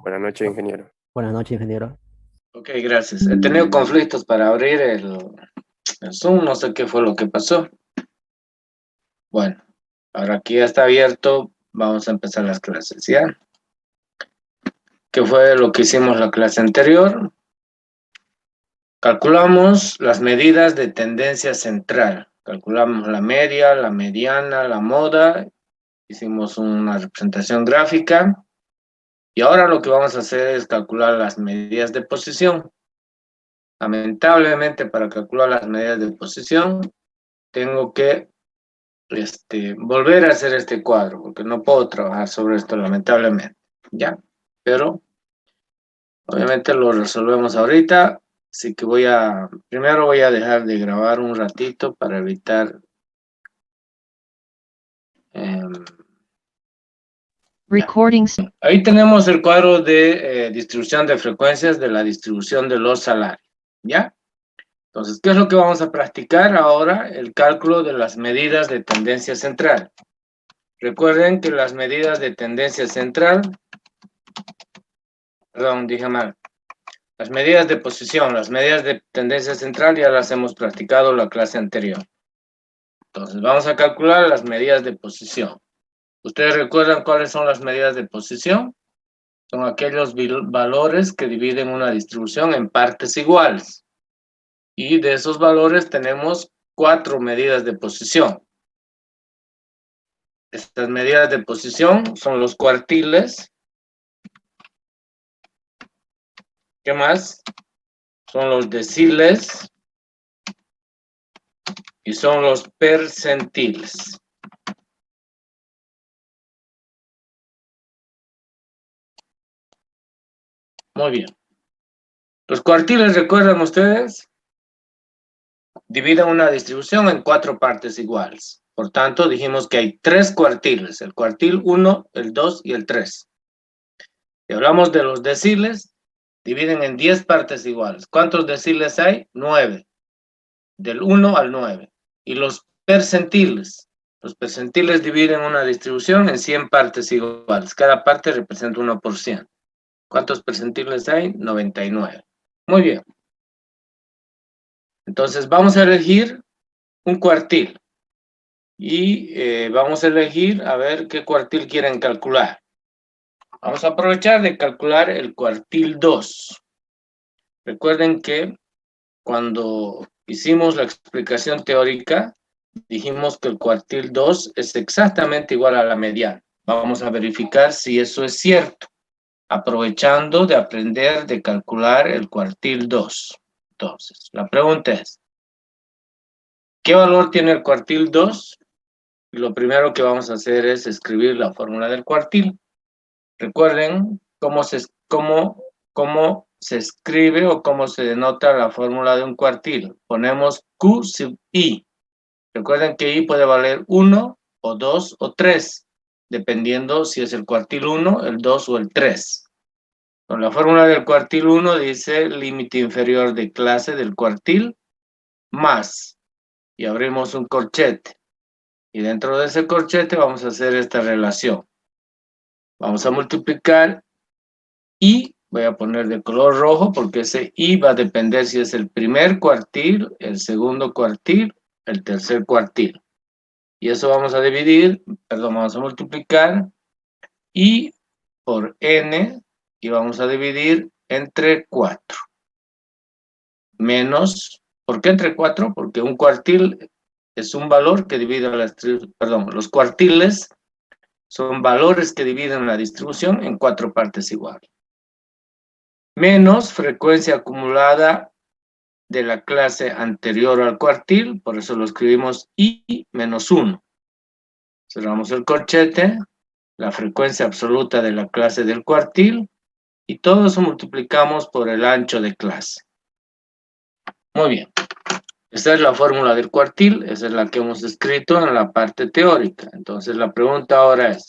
Buenas noches, ingeniero. Buenas noches, ingeniero. Ok, gracias. He tenido conflictos para abrir el Zoom, no sé qué fue lo que pasó. Bueno, ahora aquí ya está abierto, vamos a empezar las clases, ¿ya? ¿Qué fue lo que hicimos la clase anterior? Calculamos las medidas de tendencia central. Calculamos la media, la mediana, la moda. Hicimos una representación gráfica. Y ahora lo que vamos a hacer es calcular las medidas de posición. Lamentablemente, para calcular las medidas de posición, tengo que volver a hacer este cuadro, porque no puedo trabajar sobre esto, lamentablemente. ¿Ya? Pero, obviamente lo resolvemos ahorita. Así que primero voy a dejar de grabar un ratito para evitar... Recordings. Ahí tenemos el cuadro de distribución de frecuencias de la distribución de los salarios. ¿Ya? Entonces, ¿qué es lo que vamos a practicar ahora? El cálculo de las medidas de tendencia central. Recuerden que las medidas de tendencia central, perdón, dije mal, las medidas de posición, las medidas de tendencia central ya las hemos practicado la clase anterior. Entonces, vamos a calcular las medidas de posición. ¿Ustedes recuerdan cuáles son las medidas de posición? Son aquellos valores que dividen una distribución en partes iguales. Y de esos valores tenemos 4 medidas de posición. Estas medidas de posición son los cuartiles. ¿Qué más? Son los deciles y son los percentiles. Muy bien. Los cuartiles, ¿recuerdan ustedes? Dividen una distribución en 4 partes iguales. Por tanto, dijimos que hay 3 cuartiles, el cuartil 1, el 2 y el 3. Si hablamos de los deciles, dividen en 10 partes iguales. ¿Cuántos deciles hay? 9. Del 1 al 9. Y los percentiles dividen una distribución en 100 partes iguales. Cada parte representa 1%. ¿Cuántos percentiles hay? 99. Muy bien. Entonces vamos a elegir un cuartil. Y vamos a elegir a ver qué cuartil quieren calcular. Vamos a aprovechar de calcular el cuartil 2. Recuerden que cuando hicimos la explicación teórica, dijimos que el cuartil 2 es exactamente igual a la mediana. Vamos a verificar si eso es cierto, aprovechando de aprender de calcular el cuartil 2. Entonces, la pregunta es, ¿qué valor tiene el cuartil 2? Lo primero que vamos a hacer es escribir la fórmula del cuartil. Recuerden cómo se escribe o cómo se denota la fórmula de un cuartil. Ponemos Q sub I. Recuerden que I puede valer 1 o 2 o 3, dependiendo si es el cuartil 1, el 2 o el 3. Con la fórmula del cuartil 1 dice límite inferior de clase del cuartil más, y abrimos un corchete. Y dentro de ese corchete vamos a hacer esta relación. Vamos a multiplicar y voy a poner de color rojo porque ese I va a depender si es el primer cuartil, el segundo cuartil, el tercer cuartil. Y eso vamos a dividir, perdón, vamos a multiplicar I por N y vamos a dividir entre 4. Menos, ¿por qué entre 4? Porque un cuartil es un valor que divide los cuartiles son valores que dividen la distribución en 4 partes iguales. Menos frecuencia acumulada de la clase anterior al cuartil, por eso lo escribimos I menos 1. Cerramos el corchete, la frecuencia absoluta de la clase del cuartil, y todo eso multiplicamos por el ancho de clase. Muy bien. Esta es la fórmula del cuartil, esa es la que hemos escrito en la parte teórica. Entonces la pregunta ahora es,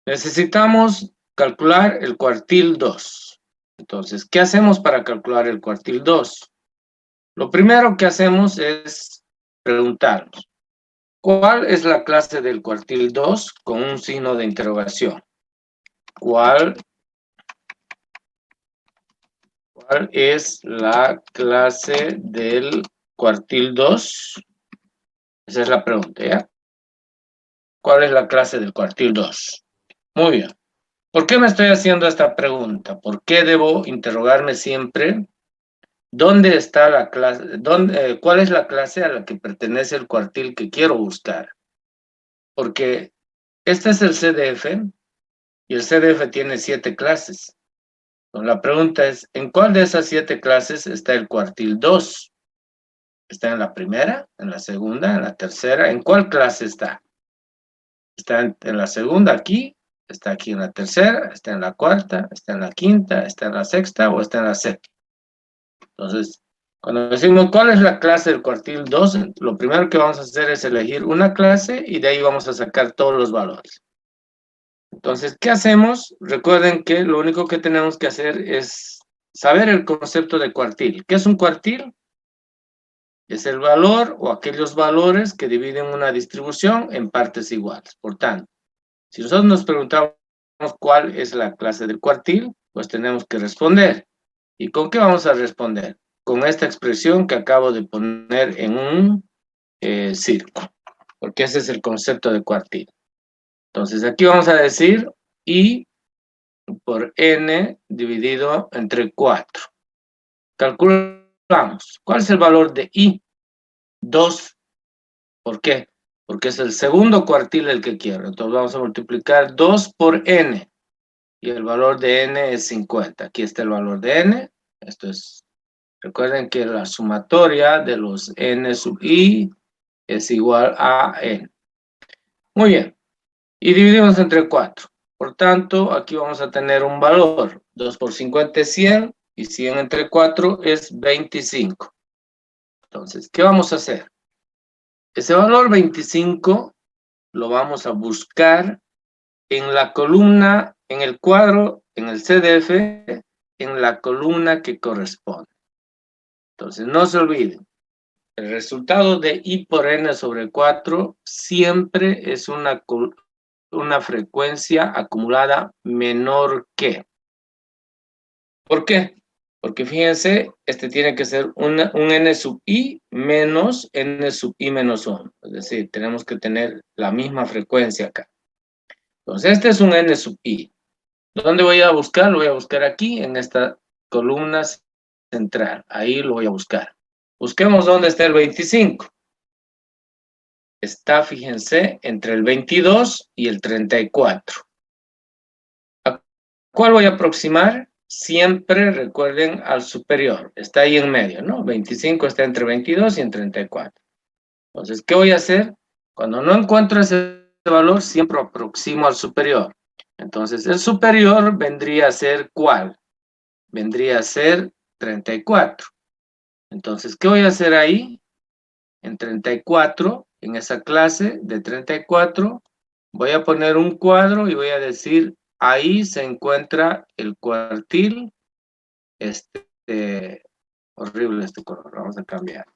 necesitamos calcular el cuartil 2. Entonces, ¿qué hacemos para calcular el cuartil 2? Lo primero que hacemos es preguntarnos, ¿Cuál es la clase del cuartil 2 con un signo de interrogación? ¿Cuál es la clase del cuartil 2? Esa es la pregunta, ¿ya? ¿Cuál es la clase del cuartil 2? Muy bien. ¿Por qué me estoy haciendo esta pregunta? ¿Por qué debo interrogarme siempre? ¿Dónde está la clase? ¿Cuál es la clase a la que pertenece el cuartil que quiero buscar? Porque este es el CDF y el CDF tiene 7 clases. Entonces, la pregunta es, ¿en cuál de esas 7 clases está el cuartil 2? ¿Está en la primera, en la segunda, en la tercera? ¿En cuál clase está? ¿Está en la segunda aquí? ¿Está aquí en la tercera? ¿Está en la cuarta? ¿Está en la quinta? ¿Está en la sexta? ¿O está en la séptima? Entonces, cuando decimos cuál es la clase del cuartil 2, lo primero que vamos a hacer es elegir una clase y de ahí vamos a sacar todos los valores. Entonces, ¿qué hacemos? Recuerden que lo único que tenemos que hacer es saber el concepto de cuartil. ¿Qué es un cuartil? Es el valor o aquellos valores que dividen una distribución en partes iguales. Por tanto, si nosotros nos preguntamos cuál es la clase del cuartil, pues tenemos que responder. ¿Y con qué vamos a responder? Con esta expresión que acabo de poner en un círculo, porque ese es el concepto de cuartil. Entonces, aquí vamos a decir I por N dividido entre 4. Calculamos. ¿Cuál es el valor de I? 2. ¿Por qué? Porque es el segundo cuartil el que quiero. Entonces vamos a multiplicar 2 por N. Y el valor de N es 50. Aquí está el valor de N. Esto es, recuerden que la sumatoria de los N sub I es igual a N. Muy bien. Y dividimos entre 4. Por tanto, aquí vamos a tener un valor. 2 por 50 es 100. Y 100 entre 4 es 25. Entonces, ¿qué vamos a hacer? Ese valor 25 lo vamos a buscar en la columna, en el cuadro, en el CDF, en la columna que corresponde. Entonces, no se olviden, el resultado de I por N sobre 4 siempre es una frecuencia acumulada menor que. ¿Por qué? Porque fíjense, este tiene que ser un N sub I menos N sub I menos 1. Es decir, tenemos que tener la misma frecuencia acá. Entonces, este es un N sub I. ¿Dónde voy a buscar? Lo voy a buscar aquí, en esta columna central. Ahí lo voy a buscar. Busquemos dónde está el 25. Está, fíjense, entre el 22 y el 34. ¿A cuál voy a aproximar? Siempre recuerden al superior. Está ahí en medio, ¿no? 25 está entre 22 y en 34. Entonces, ¿qué voy a hacer? Cuando no encuentro ese valor, siempre aproximo al superior. Entonces, el superior vendría a ser ¿cuál? Vendría a ser 34. Entonces, ¿qué voy a hacer ahí? En 34, en esa clase de 34, voy a poner un cuadro y voy a decir, ahí se encuentra el cuartil, horrible este color, vamos a cambiar.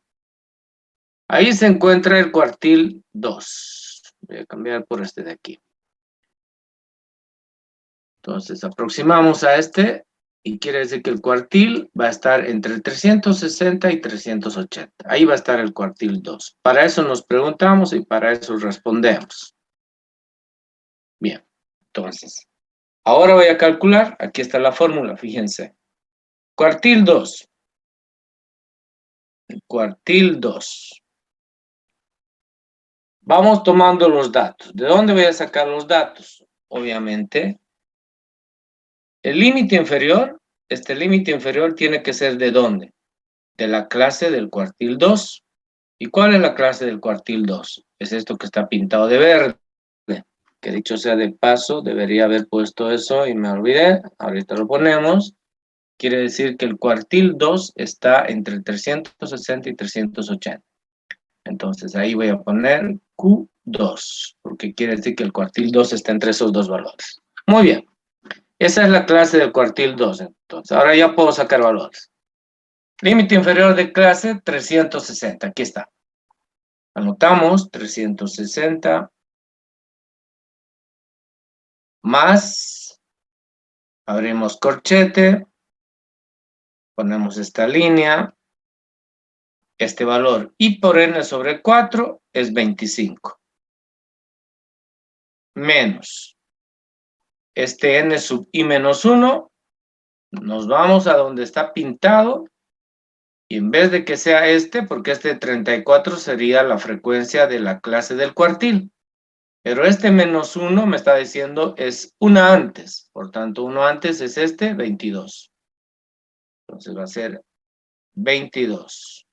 Ahí se encuentra el cuartil 2. Voy a cambiar por este de aquí. Entonces, aproximamos a este y quiere decir que el cuartil va a estar entre 360 y 380. Ahí va a estar el cuartil 2. Para eso nos preguntamos y para eso respondemos. Bien, entonces, ahora voy a calcular. Aquí está la fórmula, fíjense. Cuartil 2. Cuartil 2. Vamos tomando los datos. ¿De dónde voy a sacar los datos? Obviamente, el límite inferior, este límite inferior tiene que ser ¿de dónde? De la clase del cuartil 2. ¿Y cuál es la clase del cuartil 2? Es esto que está pintado de verde. Que dicho sea de paso, debería haber puesto eso y me olvidé. Ahorita lo ponemos. Quiere decir que el cuartil 2 está entre 360 y 380. Entonces ahí voy a poner Q2, porque quiere decir que el cuartil 2 está entre esos dos valores. Muy bien. Esa es la clase del cuartil 2. Entonces, ahora ya puedo sacar valores. Límite inferior de clase 360. Aquí está. Anotamos 360 más, abrimos corchete, ponemos esta línea, este valor, y por n sobre 4 es 25. Menos este n sub i menos 1, nos vamos a donde está pintado, y en vez de que sea este, porque este 34 sería la frecuencia de la clase del cuartil, pero este menos 1 me está diciendo es una antes, por tanto uno antes es este, 22. Entonces va a ser 22.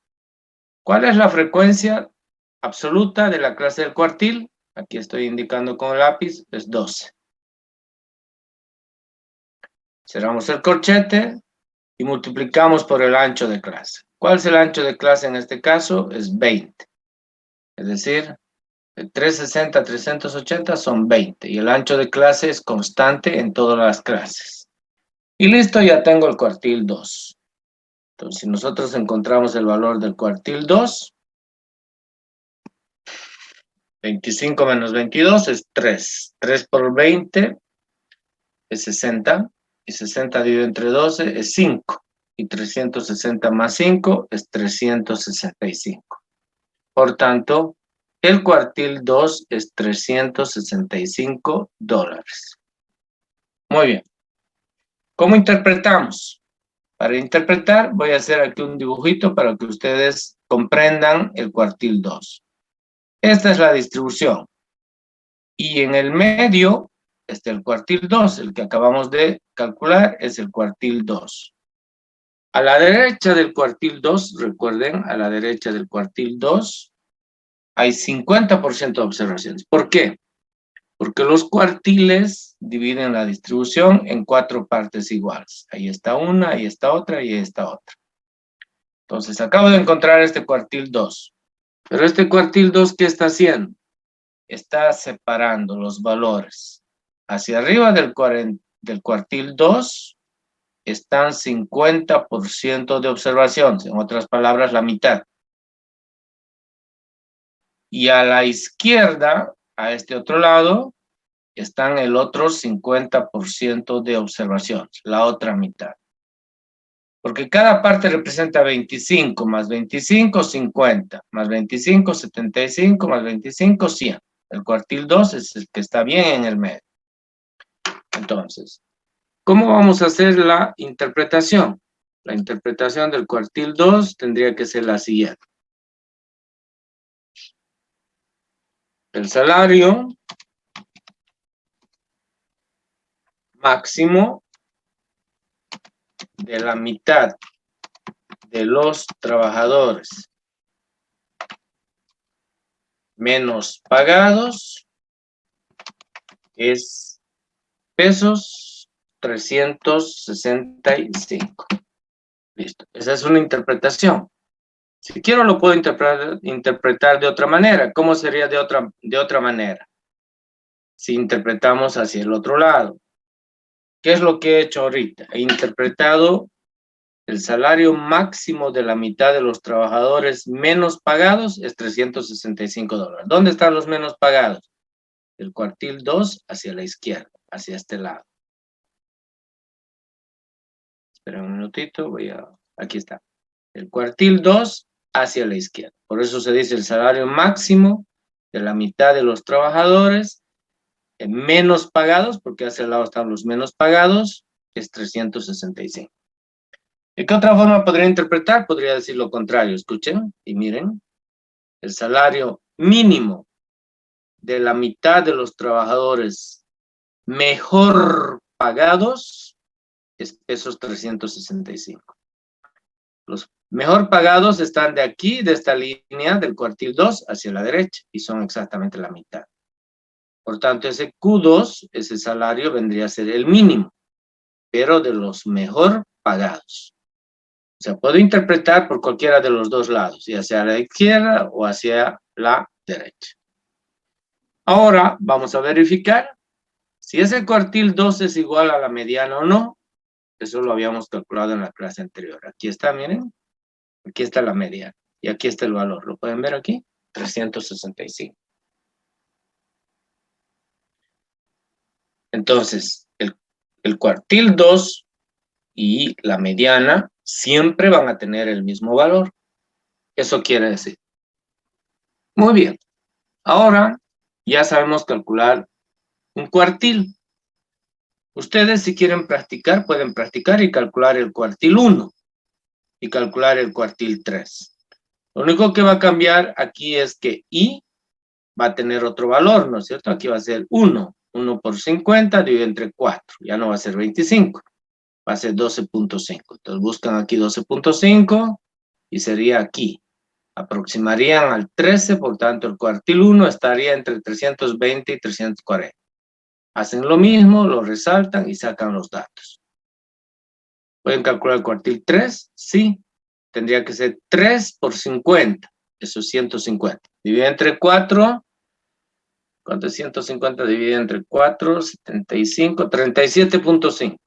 ¿Cuál es la frecuencia absoluta de la clase del cuartil? Aquí estoy indicando con el lápiz, es 12. Cerramos el corchete y multiplicamos por el ancho de clase. ¿Cuál es el ancho de clase en este caso? Es 20. Es decir, de 360 a 380 son 20 y el ancho de clase es constante en todas las clases. Y listo, ya tengo el cuartil 2. Entonces, si nosotros encontramos el valor del cuartil 2, 25 menos 22 es 3. 3 por 20 es 60. Y 60 dividido entre 12 es 5. Y 360 más 5 es 365. Por tanto, el cuartil 2 es $365. Muy bien. ¿Cómo interpretamos? Para interpretar voy a hacer aquí un dibujito para que ustedes comprendan el cuartil 2. Esta es la distribución. Y en el medio está el cuartil 2, el que acabamos de calcular es el cuartil 2. A la derecha del cuartil 2, recuerden, a la derecha del cuartil 2 hay 50% de observaciones. ¿Por qué? Porque los cuartiles dividen la distribución en 4 partes iguales. Ahí está una, ahí está otra y ahí está otra. Entonces, acabo de encontrar este cuartil 2. Pero este cuartil 2, ¿qué está haciendo? Está separando los valores. Hacia arriba del cuartil 2 están 50% de observaciones. En otras palabras, la mitad. Y a la izquierda, a este otro lado, están el otro 50% de observaciones, la otra mitad. Porque cada parte representa 25, más 25, 50, más 25, 75, más 25, 100. El cuartil 2 es el que está bien en el medio. Entonces, ¿cómo vamos a hacer la interpretación? La interpretación del cuartil 2 tendría que ser la siguiente. El salario máximo de la mitad de los trabajadores menos pagados es pesos 365. Listo. Esa es una interpretación. Si quiero lo puedo interpretar de otra manera. ¿Cómo sería de otra manera? Si interpretamos hacia el otro lado. ¿Qué es lo que he hecho ahorita? He interpretado el salario máximo de la mitad de los trabajadores menos pagados es $365. ¿Dónde están los menos pagados? El cuartil 2 hacia la izquierda, hacia este lado. Espera un minutito, aquí está. El cuartil 2 hacia la izquierda. Por eso se dice el salario máximo de la mitad de los trabajadores menos pagados, porque hacia el lado están los menos pagados, es 365. ¿De qué otra forma podría interpretar? Podría decir lo contrario. Escuchen y miren. El salario mínimo de la mitad de los trabajadores mejor pagados es esos 365. Los mejor pagados están de aquí, de esta línea del cuartil 2 hacia la derecha y son exactamente la mitad. Por tanto, ese Q2, ese salario vendría a ser el mínimo, pero de los mejor pagados. O sea, puedo interpretar por cualquiera de los dos lados, ya hacia la izquierda o hacia la derecha. Ahora vamos a verificar si ese cuartil 2 es igual a la mediana o no. Eso lo habíamos calculado en la clase anterior. Aquí está, miren. Aquí está la mediana y aquí está el valor. ¿Lo pueden ver aquí? 365. Entonces, el cuartil 2 y la mediana siempre van a tener el mismo valor. Eso quiere decir. Muy bien. Ahora ya sabemos calcular un cuartil. Ustedes, si quieren practicar, pueden practicar y calcular el cuartil 1 y calcular el cuartil 3. Lo único que va a cambiar aquí es que I va a tener otro valor, ¿no es cierto? Aquí va a ser 1. 1 por 50 dividido entre 4. Ya no va a ser 25. Va a ser 12.5. Entonces buscan aquí 12.5 y sería aquí. Aproximarían al 13, por tanto el cuartil 1 estaría entre 320 y 340. Hacen lo mismo, lo resaltan y sacan los datos. ¿Pueden calcular el cuartil 3? Sí. Tendría que ser 3 por 50. Eso es 150. Divide entre 4. ¿Cuánto es 150 dividido entre 4? 75, 37.5.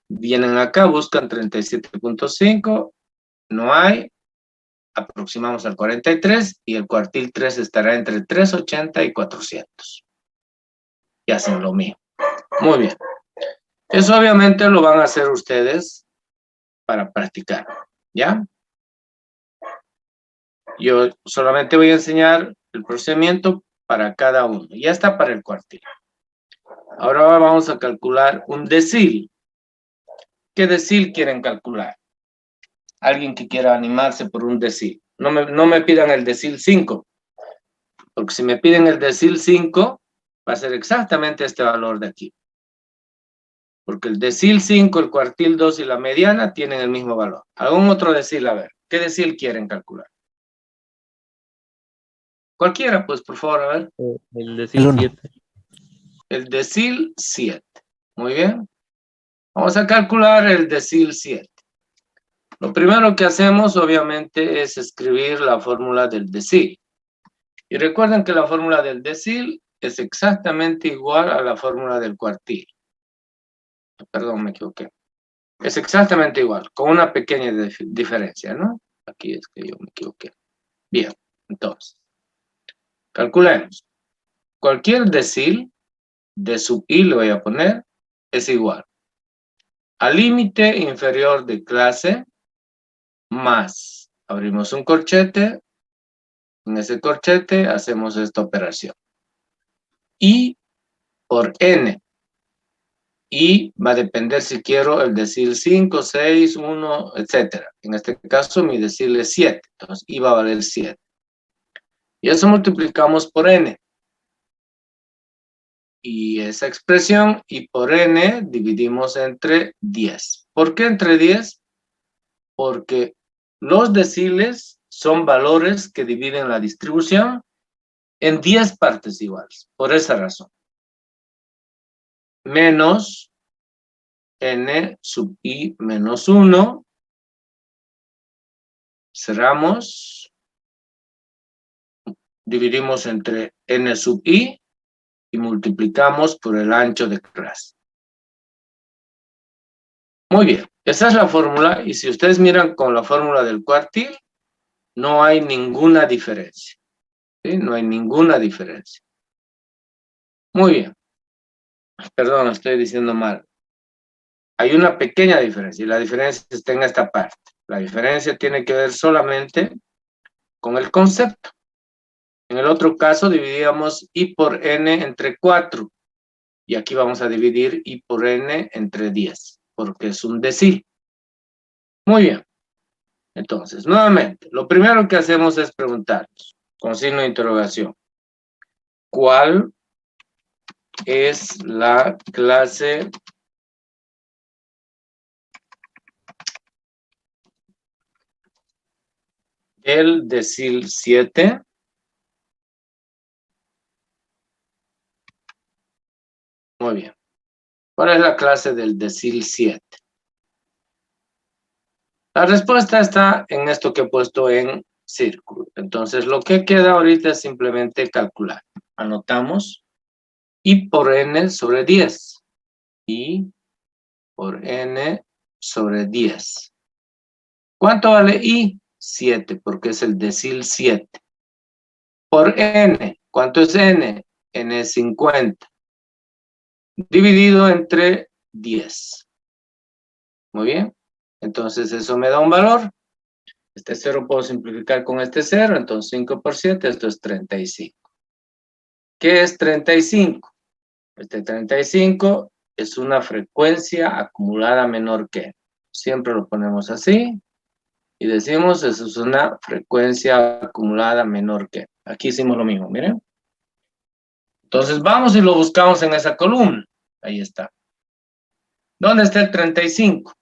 Vienen acá, buscan 37.5. No hay. Aproximamos al 43 y el cuartil 3 estará entre 380 y 400. Y hacen lo mismo. Muy bien. Eso obviamente lo van a hacer ustedes para practicar, ¿ya? Yo solamente voy a enseñar el procedimiento para cada uno. Ya está para el cuartil. Ahora vamos a calcular un decil. ¿Qué decil quieren calcular? Alguien que quiera animarse por un decil. No me pidan el decil 5, porque si me piden el decil 5, va a ser exactamente este valor de aquí. Porque el decil 5, el cuartil 2 y la mediana tienen el mismo valor. ¿Algún otro decil? A ver, ¿qué decil quieren calcular? Cualquiera, pues, por favor, a ver. El decil 7. El decil 7. Muy bien. Vamos a calcular el decil 7. Lo primero que hacemos, obviamente, es escribir la fórmula del decil. Y recuerden que la fórmula del decil es exactamente igual a la fórmula del cuartil. Perdón, me equivoqué. Es exactamente igual, con una pequeña diferencia, ¿no? Aquí es que yo me equivoqué. Bien, entonces, calculemos. Cualquier decil de sub i, le voy a poner, es igual al límite inferior de clase más, abrimos un corchete, en ese corchete hacemos esta operación. I por n. Y va a depender si quiero el decil 5, 6, 1, etc. En este caso mi decil es 7, entonces I va a valer 7. Y eso multiplicamos por n. Y esa expresión, I por n, dividimos entre 10. ¿Por qué entre 10? Porque los deciles son valores que dividen la distribución en 10 partes iguales. Por esa razón. Menos n sub i menos 1. Cerramos. Dividimos entre n sub i y multiplicamos por el ancho de clase. Muy bien, esa es la fórmula y si ustedes miran con la fórmula del cuartil, no hay ninguna diferencia. ¿Sí? No hay ninguna diferencia. Muy bien. Perdón, estoy diciendo mal. Hay una pequeña diferencia y la diferencia está en esta parte. La diferencia tiene que ver solamente con el concepto. En el otro caso dividíamos I por n entre 4 y aquí vamos a dividir I por n entre 10 porque es un decil. Muy bien. Entonces, nuevamente, lo primero que hacemos es preguntarnos, con signo de interrogación, ¿cuál es la clase del decil 7? Muy bien. ¿Cuál es la clase del decil 7? La respuesta está en esto que he puesto en círculo. Entonces, lo que queda ahorita es simplemente calcular. Anotamos I por n sobre 10. I por n sobre 10. ¿Cuánto vale I? 7, porque es el decil 7. por n. ¿Cuánto es n? N es 50. Dividido entre 10. Muy bien. Entonces eso me da un valor. Este 0 puedo simplificar con este 0. Entonces 5 por 7, esto es 35. ¿Qué es 35? Este 35 es una frecuencia acumulada menor que. Siempre lo ponemos así. Y decimos, eso es una frecuencia acumulada menor que. Aquí hicimos lo mismo, miren. Entonces vamos y lo buscamos en esa columna. Ahí está. ¿Dónde está el 35?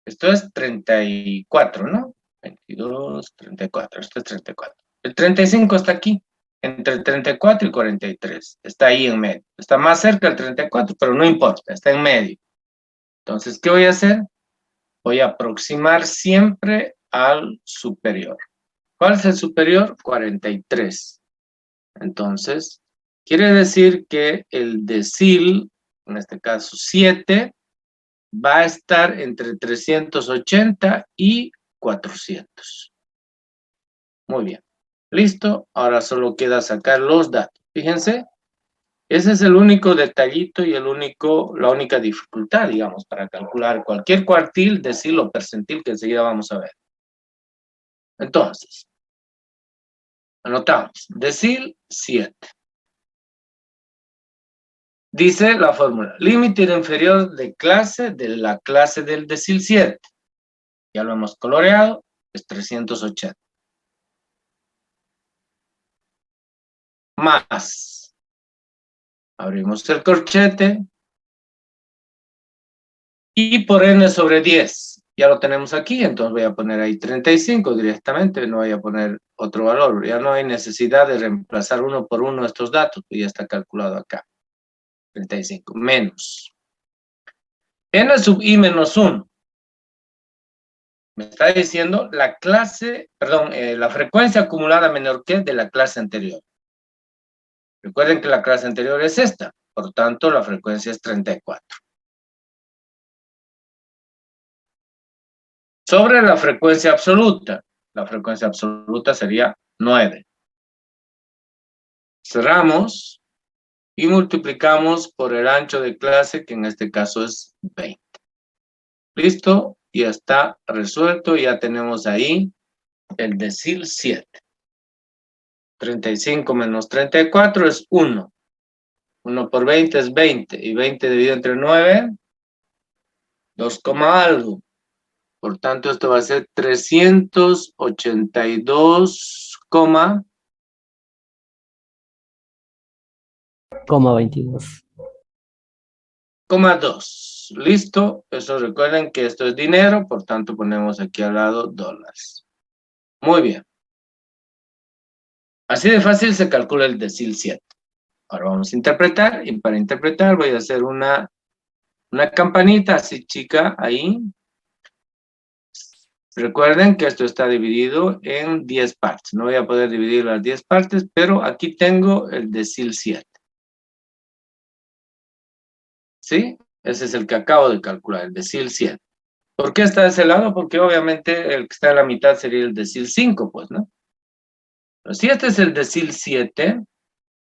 Esto es 34, ¿no? 22, 34. Esto es 34. El 35 está aquí, entre el 34 y 43. Está ahí en medio. Está más cerca del 34, pero no importa, está en medio. Entonces, ¿qué voy a hacer? Voy a aproximar siempre al superior. ¿Cuál es el superior? 43. Entonces, quiere decir que el decil, en este caso 7, va a estar entre 380 y 400. Muy bien. Listo. Ahora solo queda sacar los datos. Fíjense, ese es el único detallito y la única dificultad, digamos, para calcular cualquier cuartil, decil o percentil que enseguida vamos a ver. Entonces, anotamos. Decil 7. Dice la fórmula, límite inferior de la clase del decil 7. Ya lo hemos coloreado, es 380. Más, abrimos el corchete, y por n sobre 10. Ya lo tenemos aquí, entonces voy a poner ahí 35 directamente, no voy a poner otro valor. Ya no hay necesidad de reemplazar uno por uno estos datos, que ya está calculado acá. 35 menos. N sub i menos 1. Me está diciendo la frecuencia acumulada menor que de la clase anterior. Recuerden que la clase anterior es esta, por tanto la frecuencia es 34. Sobre la frecuencia absoluta sería 9. Cerramos y multiplicamos por el ancho de clase, que en este caso es 20. Listo, ya está resuelto, ya tenemos ahí el decil 7. 35 menos 34 es 1. 1 por 20 es 20, y 20 dividido entre 9, 2, algo. Por tanto, esto va a ser 382, 22. 2. Listo. Eso recuerden que esto es dinero, por tanto ponemos aquí al lado dólares. Muy bien. Así de fácil se calcula el decil 7. Ahora vamos a interpretar, y para interpretar voy a hacer una campanita así chica ahí. Recuerden que esto está dividido en 10 partes. No voy a poder dividir las 10 partes, pero aquí tengo el decil 7. ¿Sí? Ese es el que acabo de calcular, el decil 7. ¿Por qué está de ese lado? Porque obviamente el que está a la mitad sería el decil 5, pues, ¿no? Pero si este es el decil 7,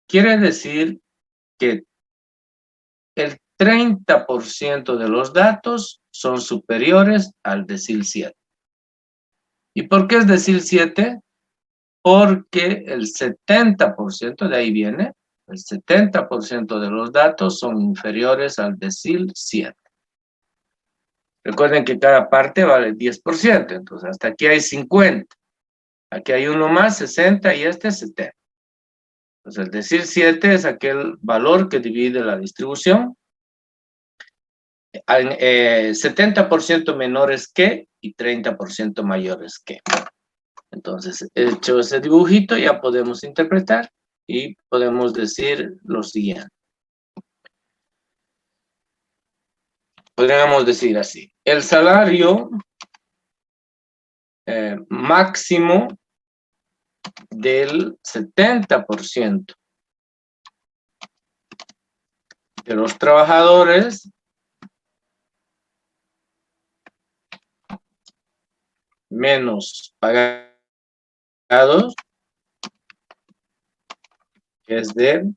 quiere decir que el 30% de los datos son superiores al decil 7. ¿Y por qué es decil 7? Porque el 70%, de ahí viene, el 70% de los datos son inferiores al decil 7. Recuerden que cada parte vale 10%, entonces hasta aquí hay 50. Aquí hay uno más, 60, y este es 70. Entonces el decil 7 es aquel valor que divide la distribución. 70% menores que y 30% mayores que. Entonces, hecho ese dibujito, ya podemos interpretar y podemos decir lo siguiente. Podríamos decir así: el salario máximo del 70% de los trabajadores menos pagados que es de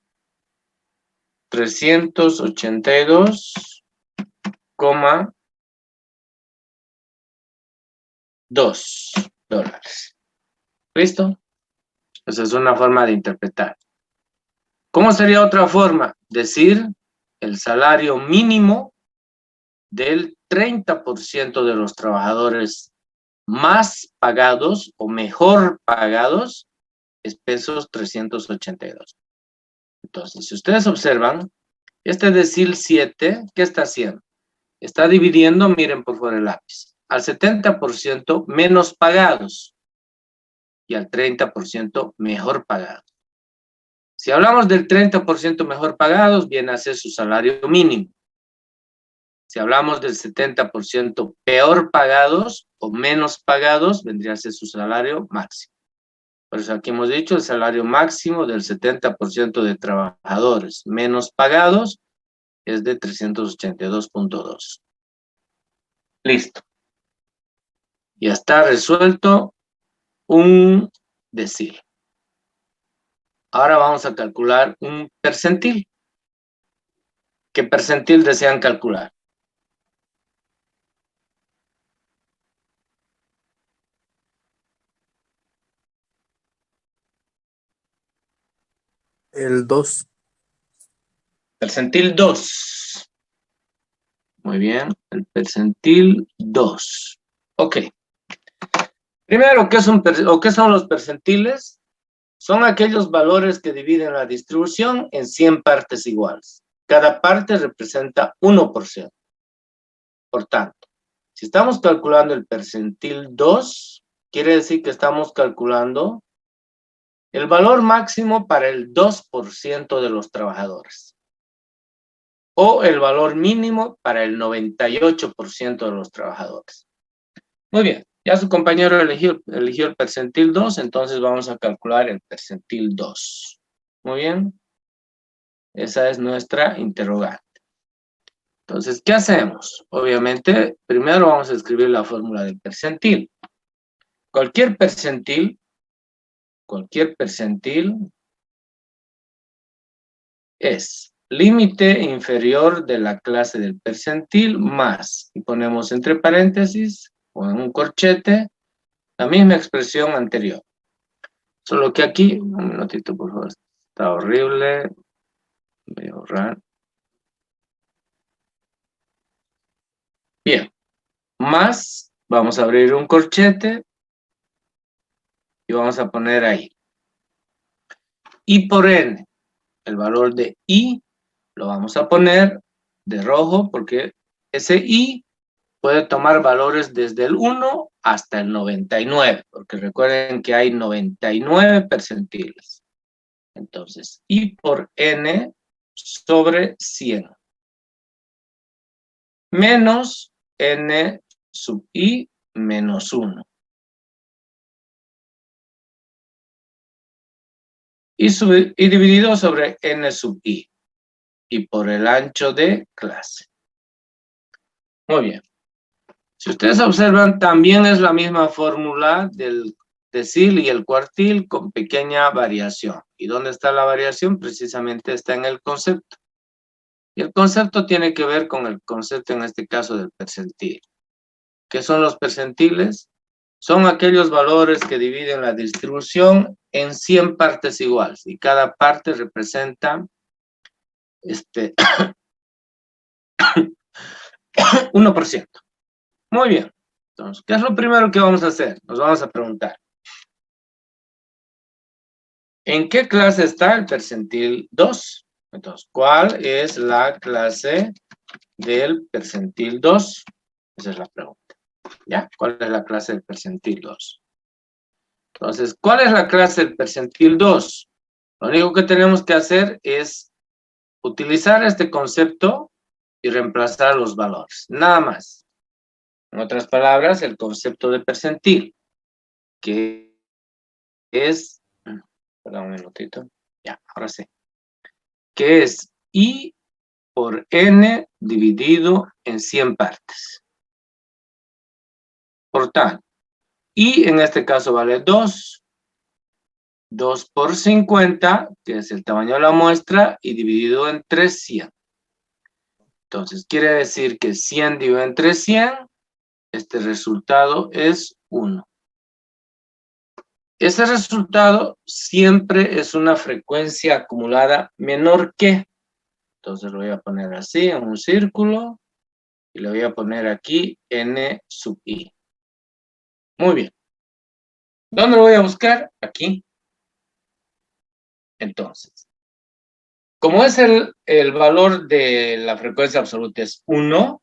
382,2 dólares. ¿Listo? Esa es una forma de interpretar. ¿Cómo sería otra forma? Decir el salario mínimo del 30% de los trabajadores más pagados o mejor pagados es pesos 382. Entonces, si ustedes observan, este decil 7, ¿qué está haciendo? Está dividiendo, miren por favor el lápiz, al 70% menos pagados y al 30% mejor pagados. Si hablamos del 30% mejor pagados, viene a ser su salario mínimo. Si hablamos del 70% peor pagados o menos pagados, vendría a ser su salario máximo. Por eso aquí hemos dicho el salario máximo del 70% de trabajadores menos pagados es de 382,2. Listo. Ya está resuelto un decil. Ahora vamos a calcular un percentil. ¿Qué percentil desean calcular? El 2. Percentil 2. Muy bien, el percentil 2. Ok. Primero, ¿qué son los percentiles? Son aquellos valores que dividen la distribución en 100 partes iguales. Cada parte representa 1%. Por tanto, si estamos calculando el percentil 2, quiere decir que estamos calculando el valor máximo para el 2% de los trabajadores. O el valor mínimo para el 98% de los trabajadores. Muy bien, ya su compañero eligió el percentil 2, entonces vamos a calcular el percentil 2. Muy bien, esa es nuestra interrogante. Entonces, ¿qué hacemos? Obviamente, primero vamos a escribir la fórmula del percentil. Cualquier percentil es límite inferior de la clase del percentil más, y ponemos entre paréntesis o en un corchete la misma expresión anterior. Solo que aquí, un minutito por favor, está horrible, voy a borrar. Bien, más, vamos a abrir un corchete y vamos a poner ahí. I por N, el valor de I lo vamos a poner de rojo porque ese I puede tomar valores desde el 1 hasta el 99, porque recuerden que hay 99 percentiles. Entonces, I por N sobre 100. Menos N sub I menos 1. Y dividido sobre N sub I. Y por el ancho de clase. Muy bien. Si ustedes observan, también es la misma fórmula del decil y el cuartil con pequeña variación. ¿Y dónde está la variación? Precisamente está en el concepto. Y el concepto tiene que ver con el concepto, en este caso, del percentil. ¿Qué son los percentiles? Son aquellos valores que dividen la distribución en 100 partes iguales. Y cada parte representa 1%. Muy bien. Entonces, ¿qué es lo primero que vamos a hacer? Nos vamos a preguntar. ¿En qué clase está el percentil 2? Entonces, ¿cuál es la clase del percentil 2? Esa es la pregunta. ¿Ya? ¿Cuál es la clase del percentil 2? Entonces, ¿cuál es la clase del percentil 2? Lo único que tenemos que hacer es utilizar este concepto y reemplazar los valores. Nada más. En otras palabras, el concepto de percentil, que es... Perdón un minutito. Ya, ahora sí. Que es I por N dividido en 100 partes. Por tanto, I en este caso vale 2, 2 por 50, que es el tamaño de la muestra, y dividido entre 100. Entonces, quiere decir que 100 dividido entre 100, este resultado es 1. Ese resultado siempre es una frecuencia acumulada menor que. Entonces lo voy a poner así, en un círculo, y le voy a poner aquí n sub i. Muy bien. ¿Dónde lo voy a buscar? Aquí. Entonces, como es el valor de la frecuencia absoluta es 1,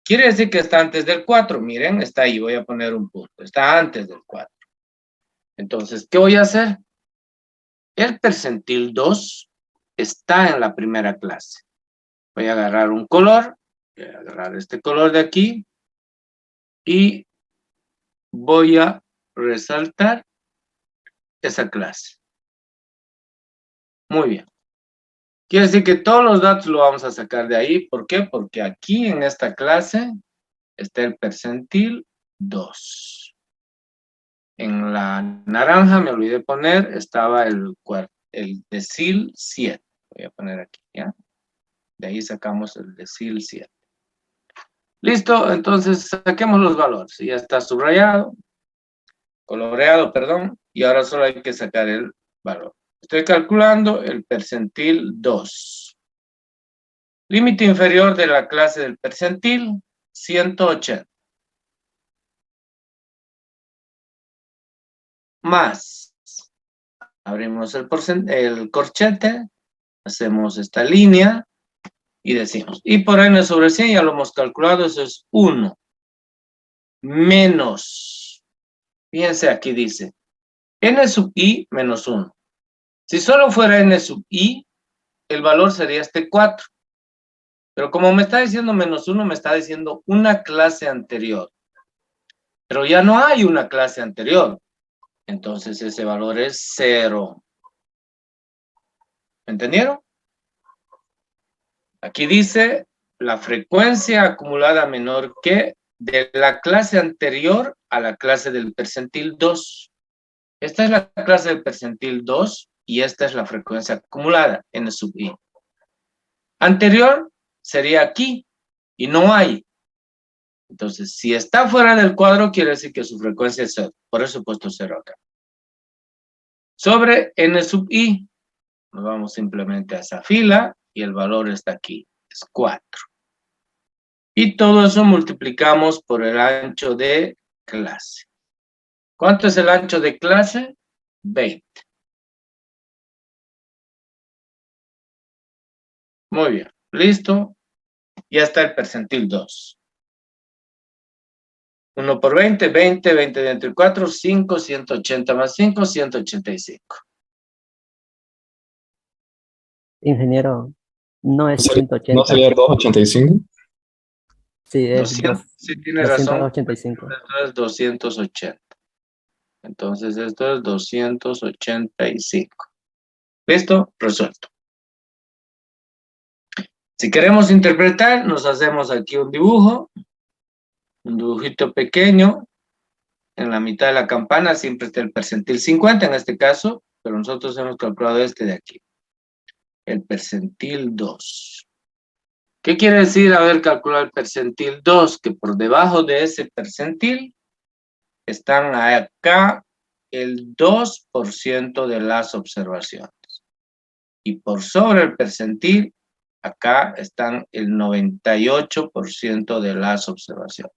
quiere decir que está antes del 4. Miren, está ahí, voy a poner un punto. Está antes del 4. Entonces, ¿qué voy a hacer? El percentil 2 está en la primera clase. Voy a agarrar un color, voy a agarrar este color de aquí y voy a resaltar esa clase. Muy bien. Quiere decir que todos los datos lo vamos a sacar de ahí. ¿Por qué? Porque aquí en esta clase está el percentil 2. En la naranja, me olvidé poner, estaba el decil 7. Voy a poner aquí, ¿ya? De ahí sacamos el decil 7. Listo, entonces saquemos los valores. Ya está subrayado, coloreado, perdón, y ahora solo hay que sacar el valor. Estoy calculando el percentil 2. Límite inferior de la clase del percentil, 180. Más, abrimos el corchete, hacemos esta línea y decimos, y por n sobre 100 ya lo hemos calculado, eso es 1. Menos, fíjense aquí dice, n sub i menos 1. Si solo fuera n sub i, el valor sería este 4. Pero como me está diciendo menos 1, me está diciendo una clase anterior. Pero ya no hay una clase anterior. Entonces ese valor es 0. ¿Entendieron? Aquí dice la frecuencia acumulada menor que de la clase anterior a la clase del percentil 2. Esta es la clase del percentil 2 y esta es la frecuencia acumulada, n sub i. Anterior sería aquí y no hay. Entonces, si está fuera del cuadro, quiere decir que su frecuencia es 0. Por eso he puesto 0 acá. Sobre n sub i, nos vamos simplemente a esa fila y el valor está aquí, es 4. Y todo eso multiplicamos por el ancho de clase. ¿Cuánto es el ancho de clase? 20. Muy bien, listo. Ya está el percentil 2. 1 por 20, 20, 20 de entre 4, 5, 180 más 5, 185. Ingeniero, no es ¿No 180. sería 285? Sí, es 200, sí tiene razón. 285. Esto es 280. Entonces esto es 285. ¿Listo? Resuelto. Si queremos interpretar, nos hacemos aquí un dibujo. Un dibujito pequeño. En la mitad de la campana siempre está el percentil 50 en este caso, pero nosotros hemos calculado este de aquí. El percentil 2. ¿Qué quiere decir haber calculado el percentil 2? Que por debajo de ese percentil están acá el 2% de las observaciones. Y por sobre el percentil, acá están el 98% de las observaciones.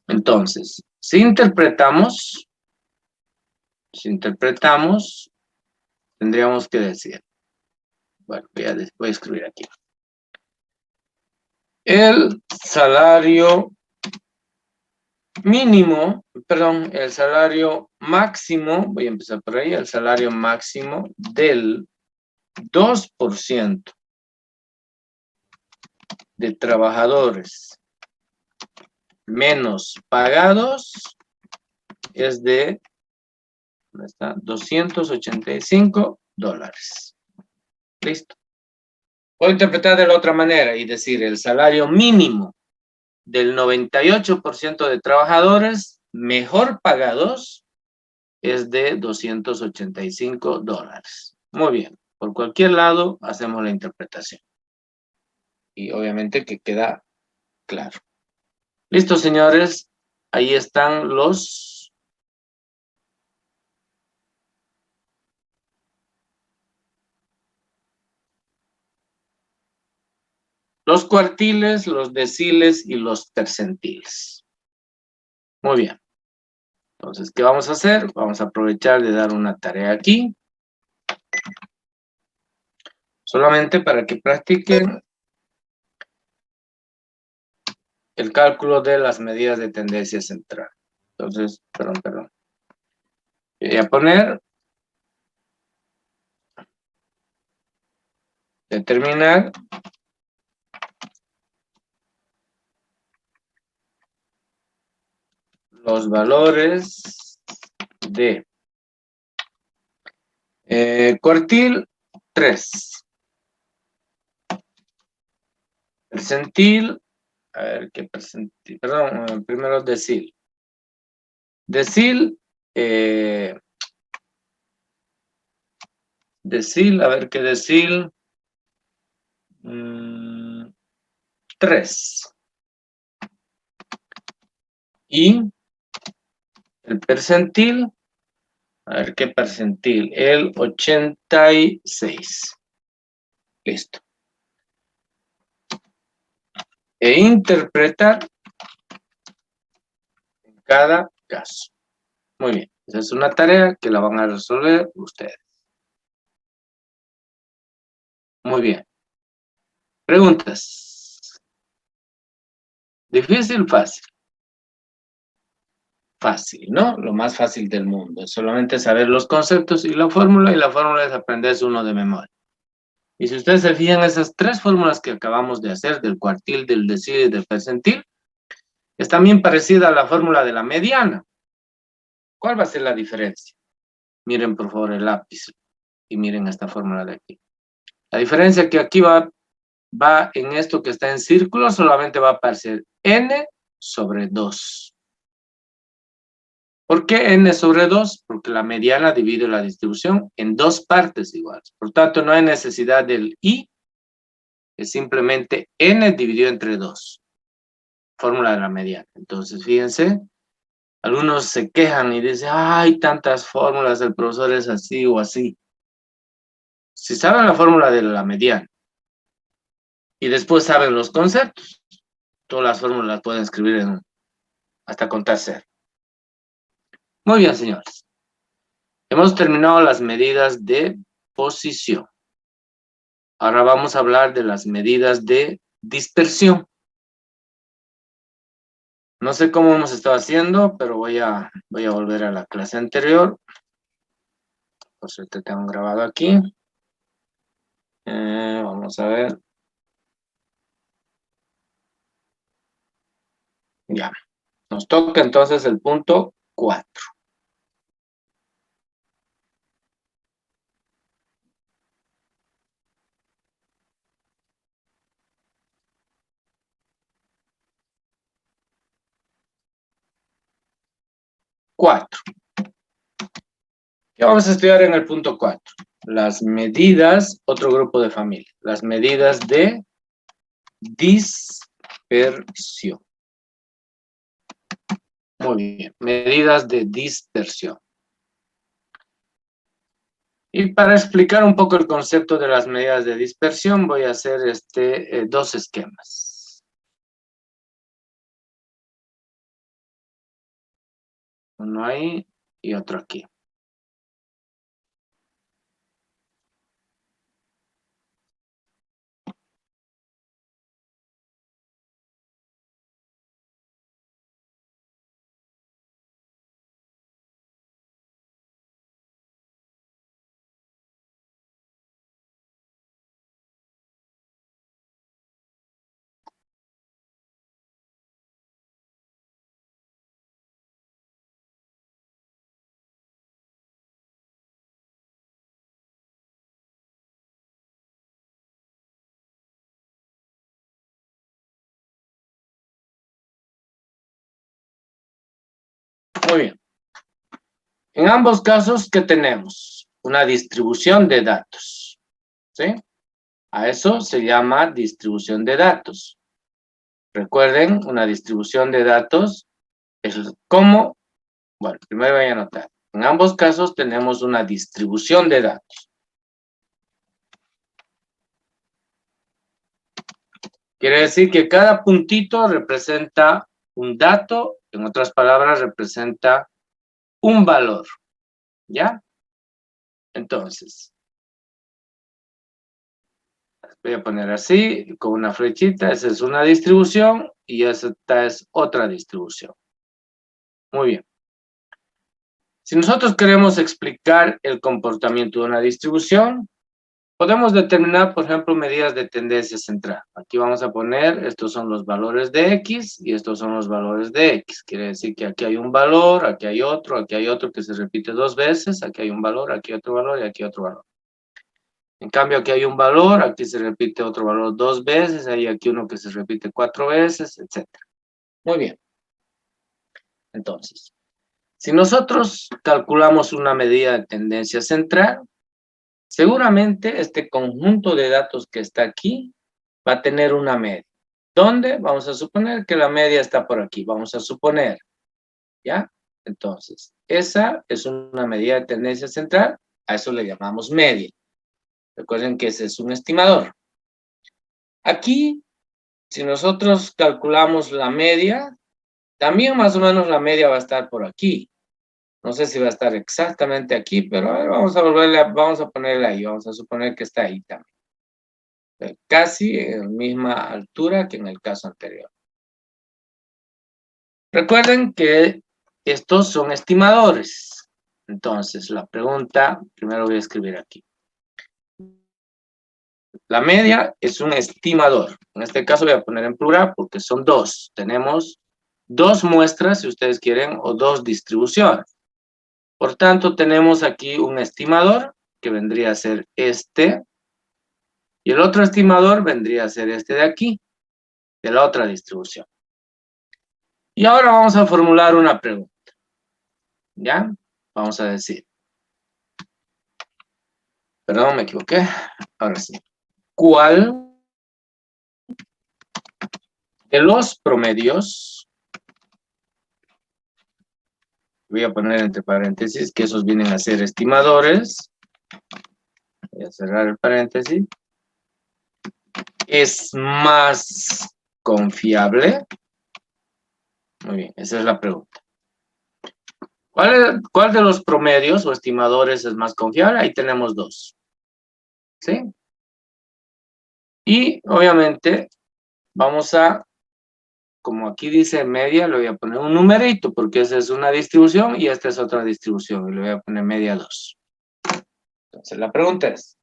Entonces, si interpretamos, tendríamos que decir, bueno, voy a escribir aquí. El salario mínimo, perdón, el salario máximo, voy a empezar por ahí, el salario máximo del 2% de trabajadores menos pagados es de, ¿dónde está? $285. Listo. Puedo interpretar de la otra manera y decir el salario mínimo del 98% de trabajadores mejor pagados es de $285. Muy bien. Por cualquier lado hacemos la interpretación. Y obviamente que queda claro. Listo, señores. Ahí están los cuartiles, los deciles y los tercentiles. Muy bien. Entonces, ¿qué vamos a hacer? Vamos a aprovechar de dar una tarea aquí. Solamente para que practiquen el cálculo de las medidas de tendencia central. Entonces, perdón. Voy a poner determinar los valores de cuartil 3, percentil, a ver qué percentil, perdón, primero decil. Decil, a ver qué decil, 3. Y el percentil, a ver qué percentil, el 86. Listo. E interpretar en cada caso. Muy bien. Esa es una tarea que la van a resolver ustedes. Muy bien. Preguntas. Difícil, fácil. Fácil, ¿no? Lo más fácil del mundo. Es solamente saber los conceptos y la fórmula es aprenderse uno de memoria. Y si ustedes se fijan, esas tres fórmulas que acabamos de hacer, del cuartil, del decil y del percentil, es también parecida a la fórmula de la mediana. ¿Cuál va a ser la diferencia? Miren por favor el lápiz y miren esta fórmula de aquí. La diferencia es que aquí va en esto que está en círculo, solamente va a aparecer n sobre 2. ¿Por qué n sobre 2? Porque la mediana divide la distribución en dos partes iguales. Por tanto, no hay necesidad del i, es simplemente n dividido entre 2. Fórmula de la mediana. Entonces, fíjense, algunos se quejan y dicen, hay tantas fórmulas, el profesor es así o así. Si saben la fórmula de la mediana y después saben los conceptos, todas las fórmulas las pueden escribir hasta contar cero. Muy bien, señores. Hemos terminado las medidas de posición. Ahora vamos a hablar de las medidas de dispersión. No sé cómo hemos estado haciendo, pero voy a volver a la clase anterior. Por suerte tengo grabado aquí. Vamos a ver. Ya. Nos toca entonces el punto 4. ¿Qué vamos a estudiar en el punto 4? Las medidas, otro grupo de familia, las medidas de dispersión. Muy bien, medidas de dispersión. Y para explicar un poco el concepto de las medidas de dispersión, voy a hacer dos esquemas. Uno ahí y otro aquí. Muy bien. En ambos casos, ¿qué tenemos? Una distribución de datos, ¿sí? A eso se llama distribución de datos. Recuerden, una distribución de datos es como, bueno, primero voy a anotar. En ambos casos tenemos una distribución de datos. Quiere decir que cada puntito representa un dato, en otras palabras, representa un valor, ¿ya? Entonces, voy a poner así, con una flechita, esa es una distribución y esta es otra distribución. Muy bien. Si nosotros queremos explicar el comportamiento de una distribución, podemos determinar, por ejemplo, medidas de tendencia central. Aquí vamos a poner, estos son los valores de X y estos son los valores de X. Quiere decir que aquí hay un valor, aquí hay otro que se repite 2 veces, aquí hay un valor, aquí otro valor y aquí otro valor. En cambio, aquí hay un valor, aquí se repite otro valor 2 veces, hay aquí uno que se repite 4 veces, etc. Muy bien. Entonces, si nosotros calculamos una medida de tendencia central, seguramente este conjunto de datos que está aquí va a tener una media. ¿Dónde? Vamos a suponer que la media está por aquí. Vamos a suponer, ¿ya? Entonces, esa es una medida de tendencia central. A eso le llamamos media. Recuerden que ese es un estimador. Aquí, si nosotros calculamos la media, también más o menos la media va a estar por aquí. No sé si va a estar exactamente aquí, pero a ver, vamos a ponerla ahí. Vamos a suponer que está ahí también. Casi en la misma altura que en el caso anterior. Recuerden que estos son estimadores. Entonces, la pregunta, primero voy a escribir aquí. La media es un estimador. En este caso voy a poner en plural porque son 2. Tenemos 2 muestras, si ustedes quieren, o 2 distribuciones. Por tanto, tenemos aquí un estimador, que vendría a ser este, y el otro estimador vendría a ser este de aquí, de la otra distribución. Y ahora vamos a formular una pregunta. ¿Ya? Vamos a decir. Perdón, me equivoqué. Ahora sí. ¿Cuál de los promedios, voy a poner entre paréntesis que esos vienen a ser estimadores, voy a cerrar el paréntesis, es más confiable? Muy bien, esa es la pregunta. ¿Cuál de los promedios o estimadores es más confiable? Ahí tenemos 2. ¿Sí? Y obviamente vamos a, como aquí dice media, le voy a poner un numerito porque esa es una distribución y esta es otra distribución y le voy a poner media 2. Entonces la pregunta es,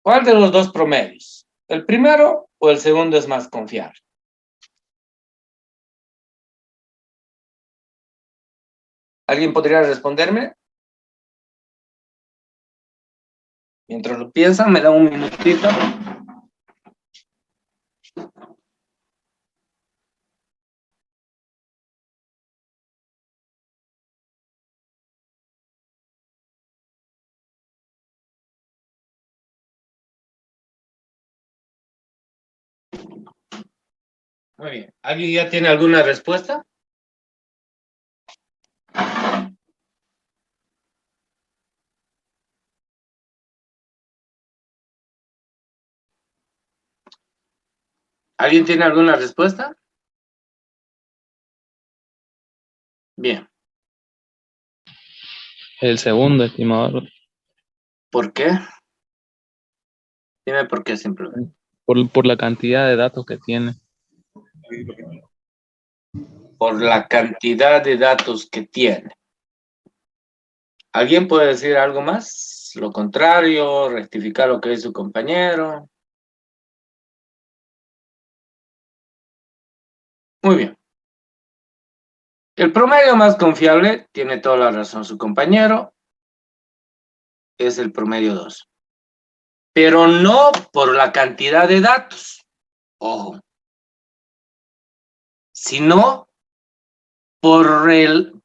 ¿cuál de los 2 promedios? ¿El primero o el segundo es más confiable? ¿Alguien podría responderme? Mientras lo piensan, me da un minutito. Muy bien. ¿Alguien ya tiene alguna respuesta? ¿Alguien tiene alguna respuesta? Bien. El segundo, estimador, ¿Por qué? Dime por qué simplemente. por la cantidad de datos que tiene. Por la cantidad de datos que tiene. ¿Alguien puede decir algo más? Lo contrario, rectificar lo que dice su compañero. Muy bien. El promedio más confiable, tiene toda la razón su compañero, es el promedio 2. Pero no por la cantidad de datos, ojo, sino por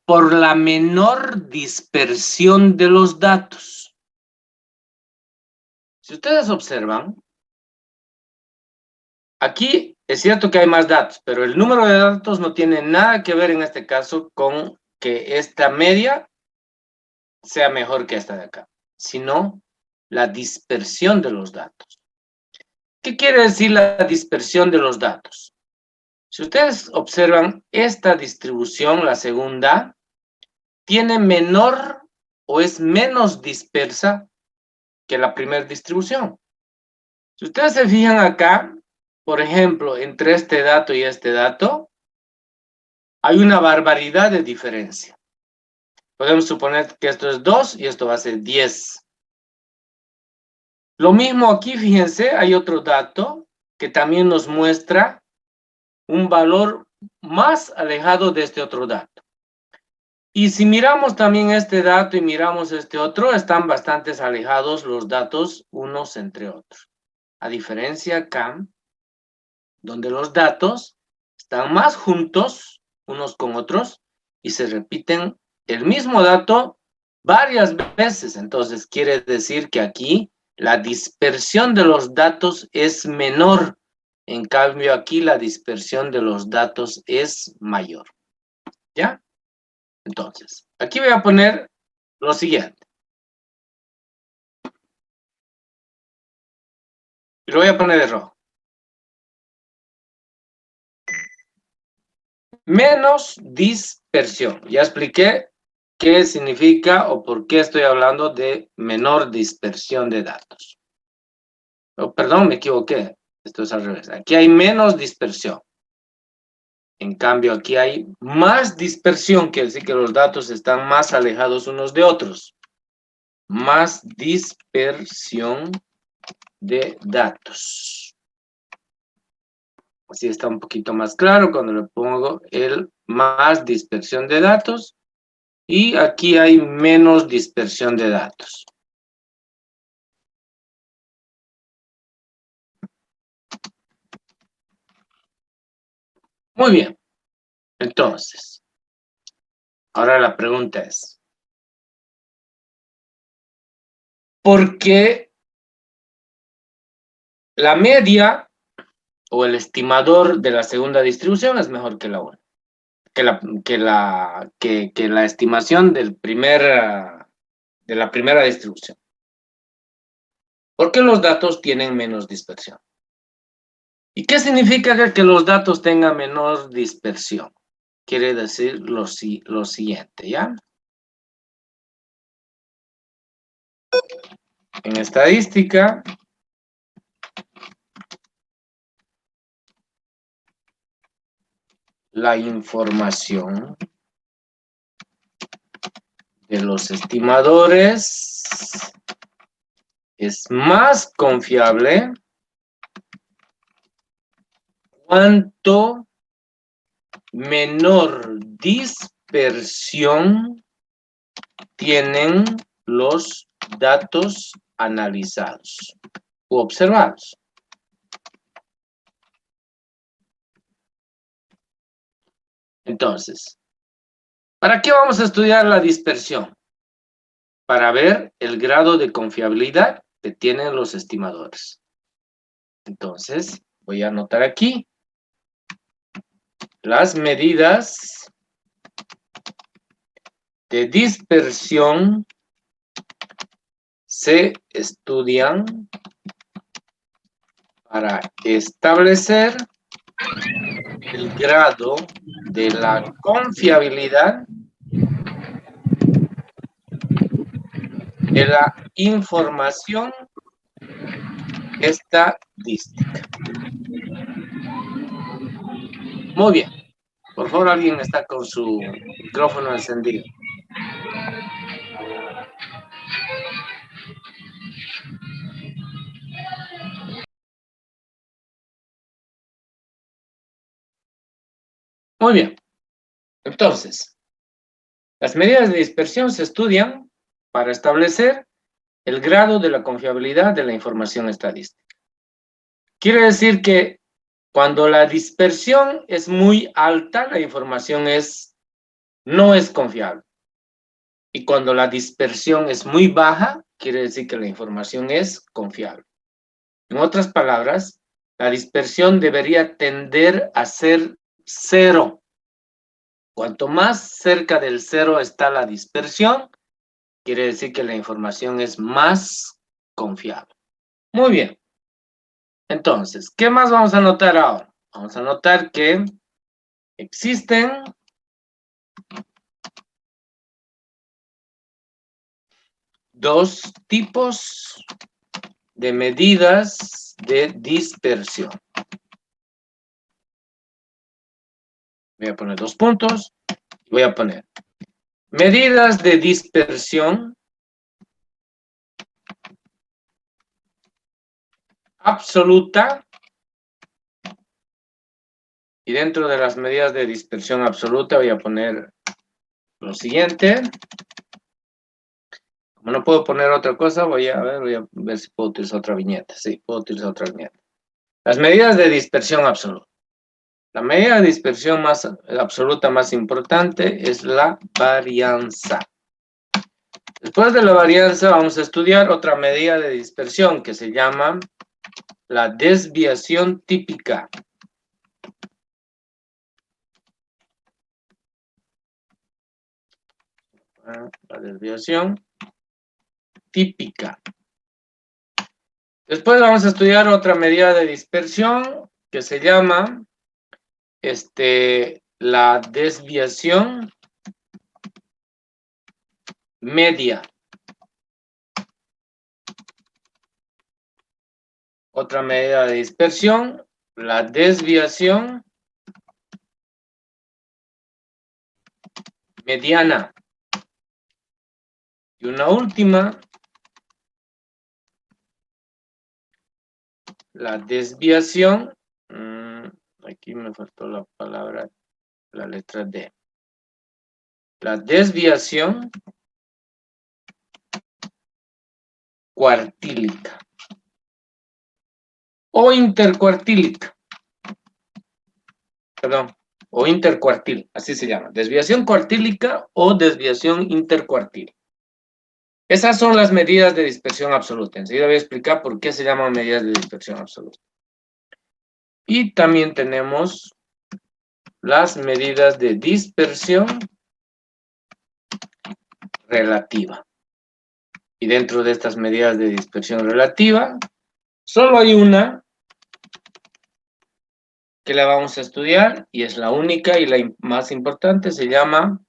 por la menor dispersión de los datos. Si ustedes observan, aquí es cierto que hay más datos, pero el número de datos no tiene nada que ver en este caso con que esta media sea mejor que esta de acá, sino la dispersión de los datos. ¿Qué quiere decir la dispersión de los datos? Si ustedes observan esta distribución, la segunda, tiene menor o es menos dispersa que la primera distribución. Si ustedes se fijan acá, por ejemplo, entre este dato y este dato, hay una barbaridad de diferencia. Podemos suponer que esto es 2 y esto va a ser 10. Lo mismo aquí, fíjense, hay otro dato que también nos muestra un valor más alejado de este otro dato. Y si miramos también este dato y miramos este otro, están bastante alejados los datos unos entre otros. A diferencia acá, donde los datos están más juntos unos con otros y se repiten el mismo dato varias veces. Entonces quiere decir que aquí la dispersión de los datos es menor. En cambio aquí la dispersión de los datos es mayor. ¿Ya? Entonces, aquí voy a poner lo siguiente. Y lo voy a poner de rojo. Menos dispersión. Ya expliqué qué significa o por qué estoy hablando de menor dispersión de datos. Oh, perdón, me equivoqué. Esto es al revés. Aquí hay menos dispersión. En cambio, aquí hay más dispersión, quiere decir que los datos están más alejados unos de otros. Más dispersión de datos. Así está un poquito más claro cuando le pongo el más dispersión de datos. Y aquí hay menos dispersión de datos. Muy bien. Entonces, ahora la pregunta es, ¿por qué la media o el estimador de la segunda distribución es mejor que la 1? Que la estimación de la primera distribución. ¿Por qué los datos tienen menos dispersión? ¿Y qué significa que los datos tengan menor dispersión? Quiere decir lo siguiente, ¿ya? En estadística, la información de los estimadores es más confiable cuanto menor dispersión tienen los datos analizados u observados. Entonces, ¿para qué vamos a estudiar la dispersión? Para ver el grado de confiabilidad que tienen los estimadores. Entonces, voy a anotar aquí. Las medidas de dispersión se estudian para establecer el grado de la confiabilidad de la información estadística. Muy bien. Por favor, alguien está con su micrófono encendido. Muy bien. Entonces, las medidas de dispersión se estudian para establecer el grado de la confiabilidad de la información estadística. Quiere decir que cuando la dispersión es muy alta, la información es no es confiable. Y cuando la dispersión es muy baja, quiere decir que la información es confiable. En otras palabras, la dispersión debería tender a ser 0. Cuanto más cerca del 0 está la dispersión, quiere decir que la información es más confiable. Muy bien. Entonces, ¿qué más vamos a notar ahora? Vamos a notar que existen dos tipos de medidas de dispersión. Voy a poner 2 puntos. Voy a poner medidas de dispersión absoluta. Y dentro de las medidas de dispersión absoluta voy a poner lo siguiente. Como no puedo poner otra cosa, voy a ver si puedo utilizar otra viñeta. Sí, puedo utilizar otra viñeta. Las medidas de dispersión absoluta. La medida de dispersión más absoluta más importante es la varianza. Después de la varianza vamos a estudiar otra medida de dispersión que se llama la desviación típica. La desviación típica. Después vamos a estudiar otra medida de dispersión que se llama la desviación media. Otra medida de dispersión, la desviación mediana. Y una última, la desviación, aquí me faltó la palabra, la letra D. La desviación cuartílica o intercuartílica. Perdón, o intercuartil, así se llama. Desviación cuartílica o desviación intercuartil. Esas son las medidas de dispersión absoluta. Enseguida voy a explicar por qué se llaman medidas de dispersión absoluta. Y también tenemos las medidas de dispersión relativa. Y dentro de estas medidas de dispersión relativa, solo hay una que la vamos a estudiar y es la única y la más importante, se llama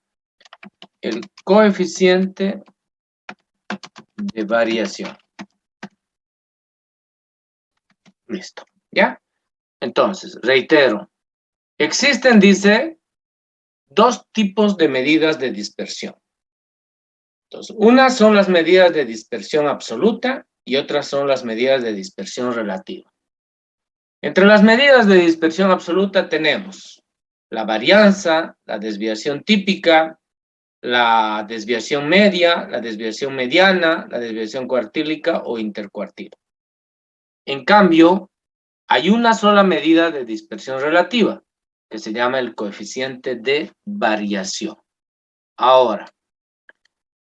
el coeficiente de variación. Listo, ¿ya? Entonces, reitero, existen, dice, dos tipos de medidas de dispersión. Entonces, unas son las medidas de dispersión absoluta y otras son las medidas de dispersión relativa. Entre las medidas de dispersión absoluta tenemos la varianza, la desviación típica, la desviación media, la desviación mediana, la desviación cuartílica o intercuartila. En cambio, hay una sola medida de dispersión relativa, que se llama el coeficiente de variación. Ahora,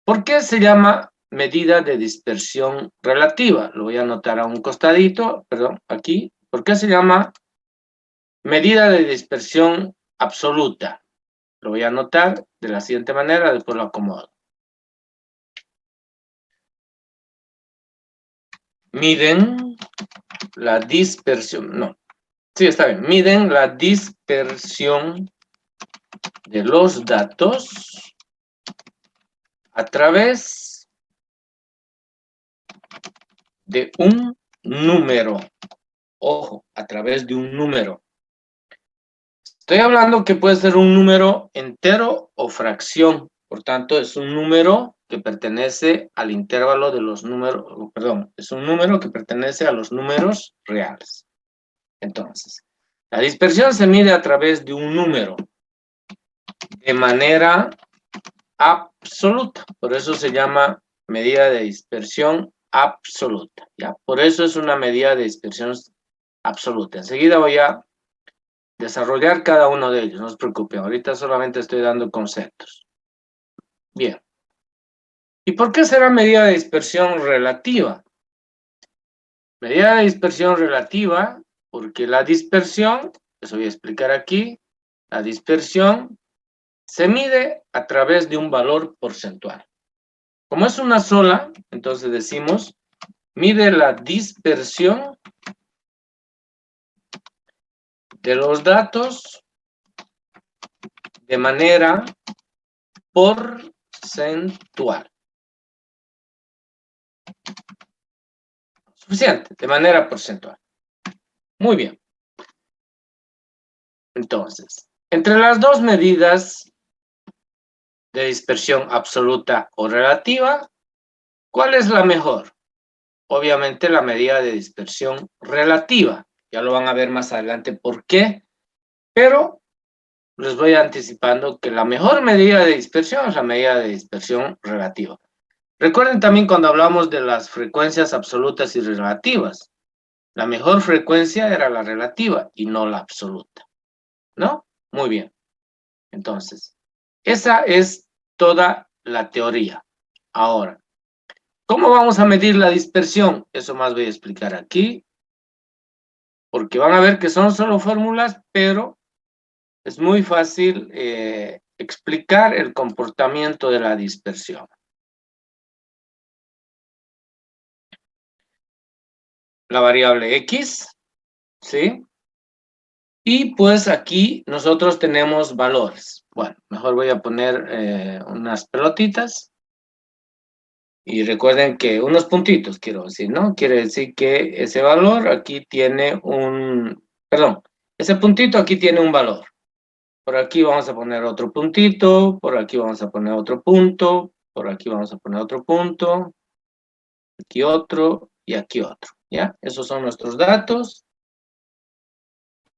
¿por qué se llama medida de dispersión relativa? Lo voy a anotar a un costadito, perdón, aquí. ¿Por qué se llama medida de dispersión absoluta? Lo voy a anotar de la siguiente manera, después lo acomodo. Miden la dispersión, no, sí, está bien. Miden la dispersión de los datos a través de un número. Ojo, a través de un número. Estoy hablando que puede ser un número entero o fracción. Por tanto, es un número que pertenece al intervalo de los números, perdón, es un número que pertenece a los números reales. Entonces, la dispersión se mide a través de un número de manera absoluta. Por eso se llama medida de dispersión absoluta, ¿ya? Por eso es una medida de dispersión absoluta. Enseguida voy a desarrollar cada uno de ellos, no se preocupen, ahorita solamente estoy dando conceptos. Bien. ¿Y por qué será medida de dispersión relativa? Medida de dispersión relativa, porque la dispersión, les voy a explicar aquí, la dispersión se mide a través de un valor porcentual. Como es una sola, entonces decimos, mide la dispersión de los datos de manera porcentual. Suficiente, de manera porcentual. Muy bien. Entonces, entre las dos medidas de dispersión absoluta o relativa, ¿cuál es la mejor? Obviamente la medida de dispersión relativa. Ya lo van a ver más adelante por qué, pero les voy anticipando que la mejor medida de dispersión es la medida de dispersión relativa. Recuerden también cuando hablamos de las frecuencias absolutas y relativas. La mejor frecuencia era la relativa y no la absoluta. ¿No? Muy bien. Entonces, esa es toda la teoría. Ahora, ¿cómo vamos a medir la dispersión? Eso más voy a explicar aquí, porque van a ver que son solo fórmulas, pero es muy fácil explicar el comportamiento de la dispersión. La variable X, ¿sí? Y pues aquí nosotros tenemos valores. Bueno, mejor voy a poner unas pelotitas. Y recuerden que unos puntitos, quiero decir, ¿no? Quiere decir que ese valor aquí tiene ese puntito aquí tiene un valor. Por aquí vamos a poner otro puntito, por aquí vamos a poner otro punto, por aquí vamos a poner otro punto, aquí otro y aquí otro, ¿ya? Esos son nuestros datos.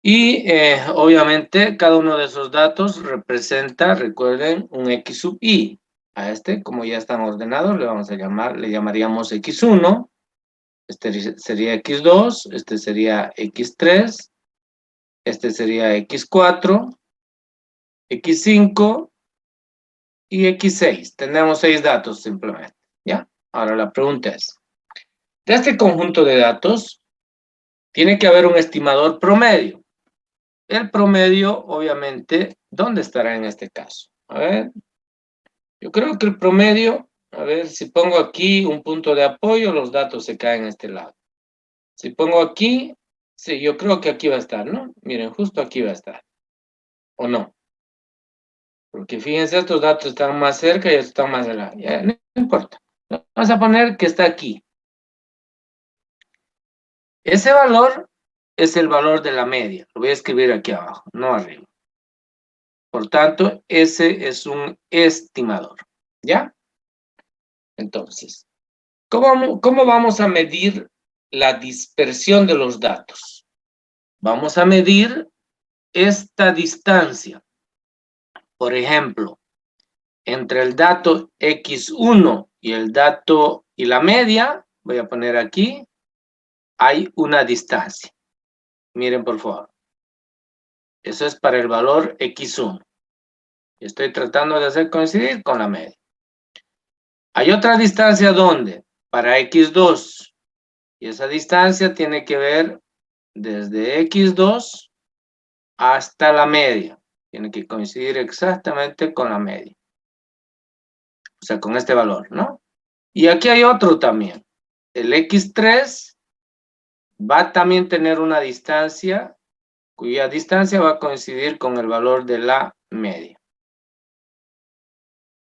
Y obviamente cada uno de esos datos representa, recuerden, un X sub I. A este, como ya están ordenados, le llamaríamos X1, este sería X2, este sería X3, este sería X4, X5 y X6. Tenemos 6 datos simplemente, ¿ya? Ahora la pregunta es, de este conjunto de datos, tiene que haber un estimador promedio. El promedio, obviamente, ¿dónde estará en este caso? A ver, yo creo que el promedio, a ver, si pongo aquí un punto de apoyo, los datos se caen a este lado. Si pongo aquí, sí, yo creo que aquí va a estar, ¿no? Miren, justo aquí va a estar. ¿O no? Porque fíjense, estos datos están más cerca y estos están más allá. Ya, no importa. Vamos a poner que está aquí. Ese valor es el valor de la media. Lo voy a escribir aquí abajo, no arriba. Por tanto, ese es un estimador. ¿Ya? Entonces, ¿cómo vamos a medir la dispersión de los datos? Vamos a medir esta distancia. Por ejemplo, entre el dato X1 y el dato y la media, voy a poner aquí, hay una distancia. Miren, por favor. Eso es para el valor X1. Estoy tratando de hacer coincidir con la media. Hay otra distancia ¿dónde? Para X2. Y esa distancia tiene que ver desde X2 hasta la media. Tiene que coincidir exactamente con la media. O sea, con este valor, ¿no? Y aquí hay otro también. El X3 va a también tener una distancia, cuya distancia va a coincidir con el valor de la media.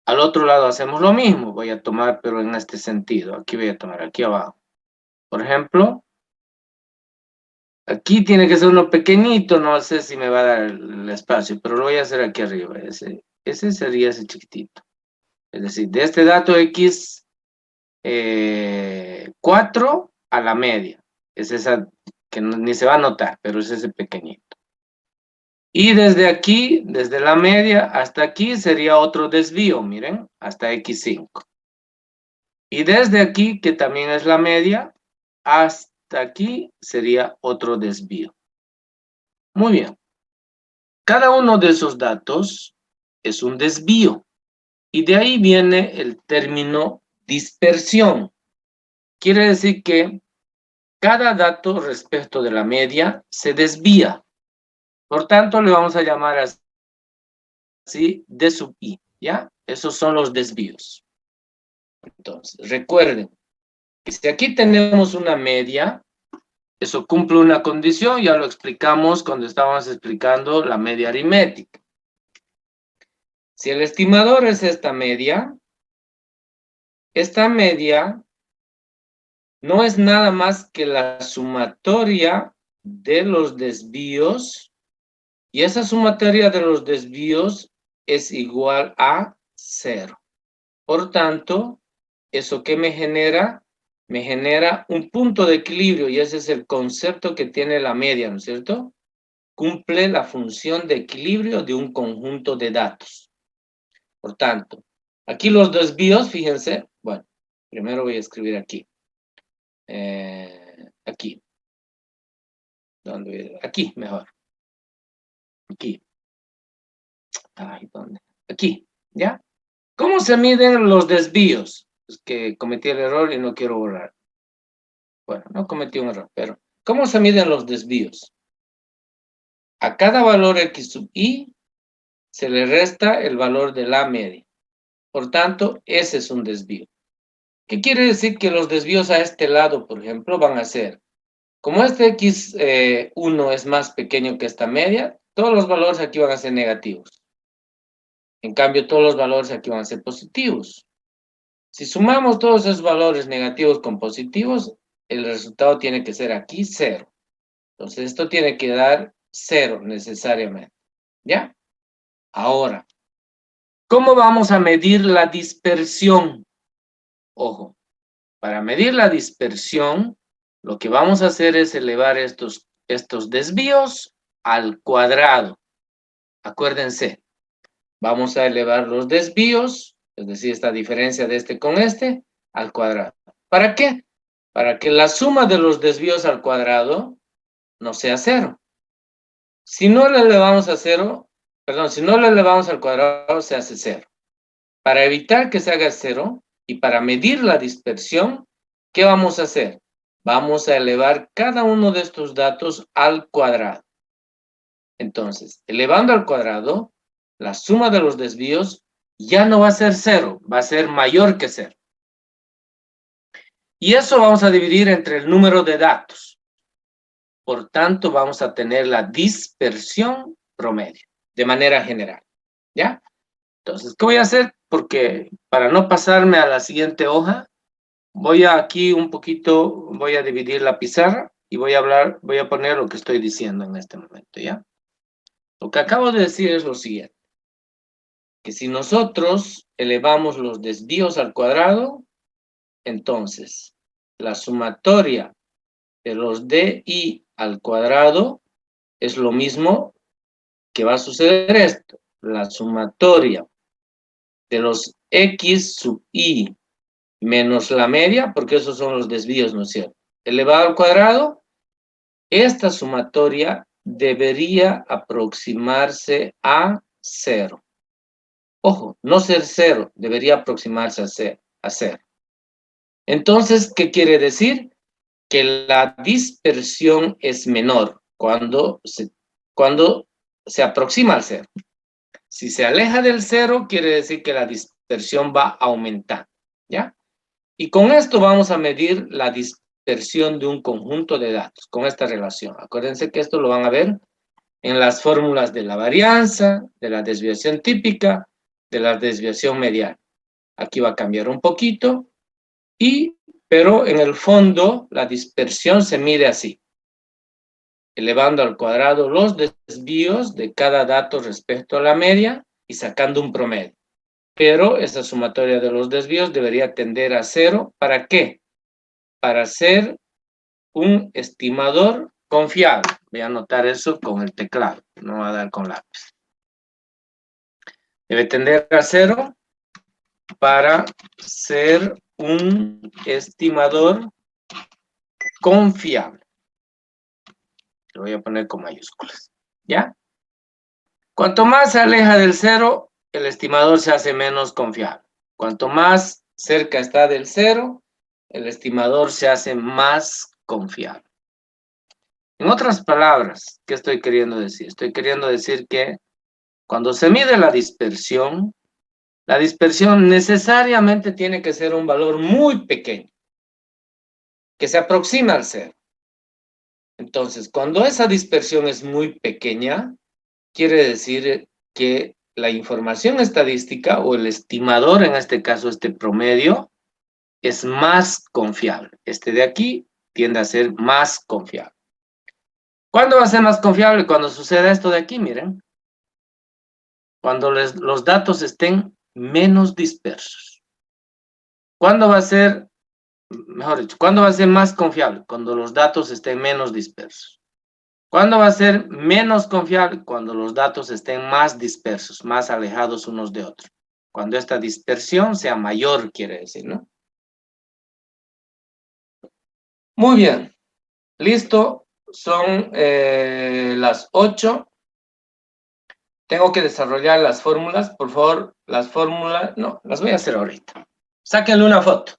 Al otro lado hacemos lo mismo. Voy a tomar, pero en este sentido. Aquí voy a tomar, aquí abajo. Por ejemplo, aquí tiene que ser uno pequeñito. No sé si me va a dar el espacio, pero lo voy a hacer aquí arriba. Ese sería ese chiquitito. Es decir, de este dato X 4 a la media. Es esa que ni se va a notar, pero es ese pequeñito. Y desde aquí, desde la media hasta aquí sería otro desvío, miren, hasta X5. Y desde aquí, que también es la media, hasta aquí sería otro desvío. Muy bien. Cada uno de esos datos es un desvío. Y de ahí viene el término dispersión. Quiere decir que cada dato respecto de la media se desvía. Por tanto, le vamos a llamar así D sub I, ¿ya? Esos son los desvíos. Entonces, recuerden que si aquí tenemos una media, eso cumple una condición, ya lo explicamos cuando estábamos explicando la media aritmética. Si el estimador es esta media no es nada más que la sumatoria de los desvíos, y esa sumatoria de los desvíos es igual a 0. Por tanto, ¿eso qué me genera? Me genera un punto de equilibrio, y ese es el concepto que tiene la media, ¿no es cierto? Cumple la función de equilibrio de un conjunto de datos. Por tanto, aquí los desvíos, fíjense, bueno, primero voy a escribir aquí. Aquí. ¿Dónde? Aquí, mejor. Aquí. Ay, ¿dónde? Aquí, ¿ya? ¿Cómo se miden los desvíos? Es que cometí el error y no quiero borrar. Bueno, no cometí un error, pero ¿cómo se miden los desvíos? A cada valor x sub i se le resta el valor de la media. Por tanto, ese es un desvío. ¿Qué quiere decir? Que los desvíos a este lado, por ejemplo, van a ser, como este x1 es más pequeño que esta media, todos los valores aquí van a ser negativos. En cambio, todos los valores aquí van a ser positivos. Si sumamos todos esos valores negativos con positivos, el resultado tiene que ser aquí 0. Entonces, esto tiene que dar 0 necesariamente. ¿Ya? Ahora, ¿cómo vamos a medir la dispersión? Ojo, para medir la dispersión, lo que vamos a hacer es elevar estos desvíos al cuadrado. Acuérdense, vamos a elevar los desvíos, es decir, esta diferencia de este con este, al cuadrado. ¿Para qué? Para que la suma de los desvíos al cuadrado no sea 0. Si no le elevamos a 0, perdón, si no le elevamos al cuadrado, se hace 0. Para evitar que se haga 0 y para medir la dispersión, ¿qué vamos a hacer? Vamos a elevar cada uno de estos datos al cuadrado. Entonces, elevando al cuadrado, la suma de los desvíos ya no va a ser 0, va a ser mayor que 0. Y eso vamos a dividir entre el número de datos. Por tanto, vamos a tener la dispersión promedio, de manera general. ¿Ya? Entonces, ¿qué voy a hacer? Porque para no pasarme a la siguiente hoja, voy a aquí un poquito, voy a dividir la pizarra y voy a poner lo que estoy diciendo en este momento, ¿ya? Lo que acabo de decir es lo siguiente, que si nosotros elevamos los desvíos al cuadrado, entonces la sumatoria de los DI al cuadrado es lo mismo que va a suceder esto. La sumatoria de los X sub I menos la media, porque esos son los desvíos, ¿no es cierto? Elevado al cuadrado, esta sumatoria debería aproximarse a 0. Ojo, no ser 0, debería aproximarse a 0. Entonces, ¿qué quiere decir? Que la dispersión es menor cuando se aproxima al 0. Si se aleja del 0, quiere decir que la dispersión va aumentando, ¿ya? Y con esto vamos a medir la dispersión de un conjunto de datos, con esta relación. Acuérdense que esto lo van a ver en las fórmulas de la varianza, de la desviación típica, de la desviación mediana. Aquí va a cambiar un poquito, pero en el fondo la dispersión se mide así, elevando al cuadrado los desvíos de cada dato respecto a la media y sacando un promedio. Pero esa sumatoria de los desvíos debería tender a 0. ¿Para qué? Para ser un estimador confiable. Voy a anotar eso con el teclado, no va a dar con lápiz. Debe tender a 0 para ser un estimador confiable. Lo voy a poner con mayúsculas, ¿ya? Cuanto más se aleja del 0, el estimador se hace menos confiable. Cuanto más cerca está del 0, el estimador se hace más confiable. En otras palabras, ¿qué estoy queriendo decir? Estoy queriendo decir que cuando se mide la dispersión necesariamente tiene que ser un valor muy pequeño, que se aproxima al 0. Entonces, cuando esa dispersión es muy pequeña, quiere decir que la información estadística o el estimador, en este caso este promedio, es más confiable. Este de aquí tiende a ser más confiable. ¿Cuándo va a ser más confiable? Cuando suceda esto de aquí, miren. Cuando los datos estén menos dispersos. ¿Cuándo va a ser, mejor dicho, cuándo va a ser más confiable? Cuando los datos estén menos dispersos. ¿Cuándo va a ser menos confiable? Cuando los datos estén más dispersos, más alejados unos de otros. Cuando esta dispersión sea mayor, quiere decir, ¿no? Muy bien. Listo. Son las 8. Tengo que desarrollar las fórmulas. Por favor, las fórmulas, no, las voy a hacer ahorita. Sáquenle una foto.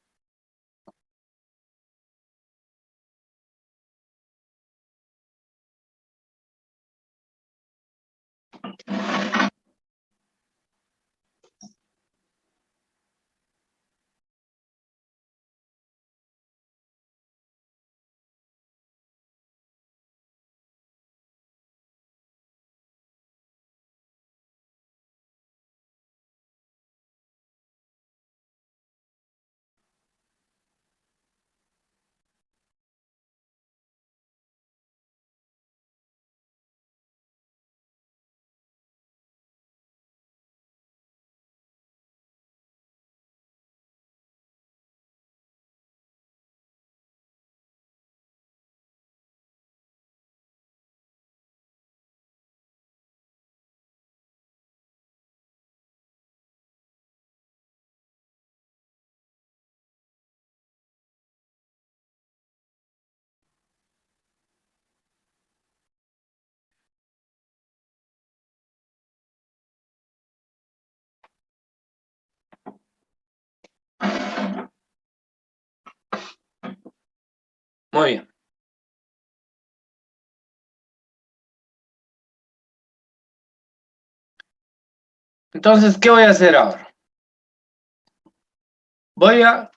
Muy bien. Entonces, ¿qué voy a hacer ahora? Voy a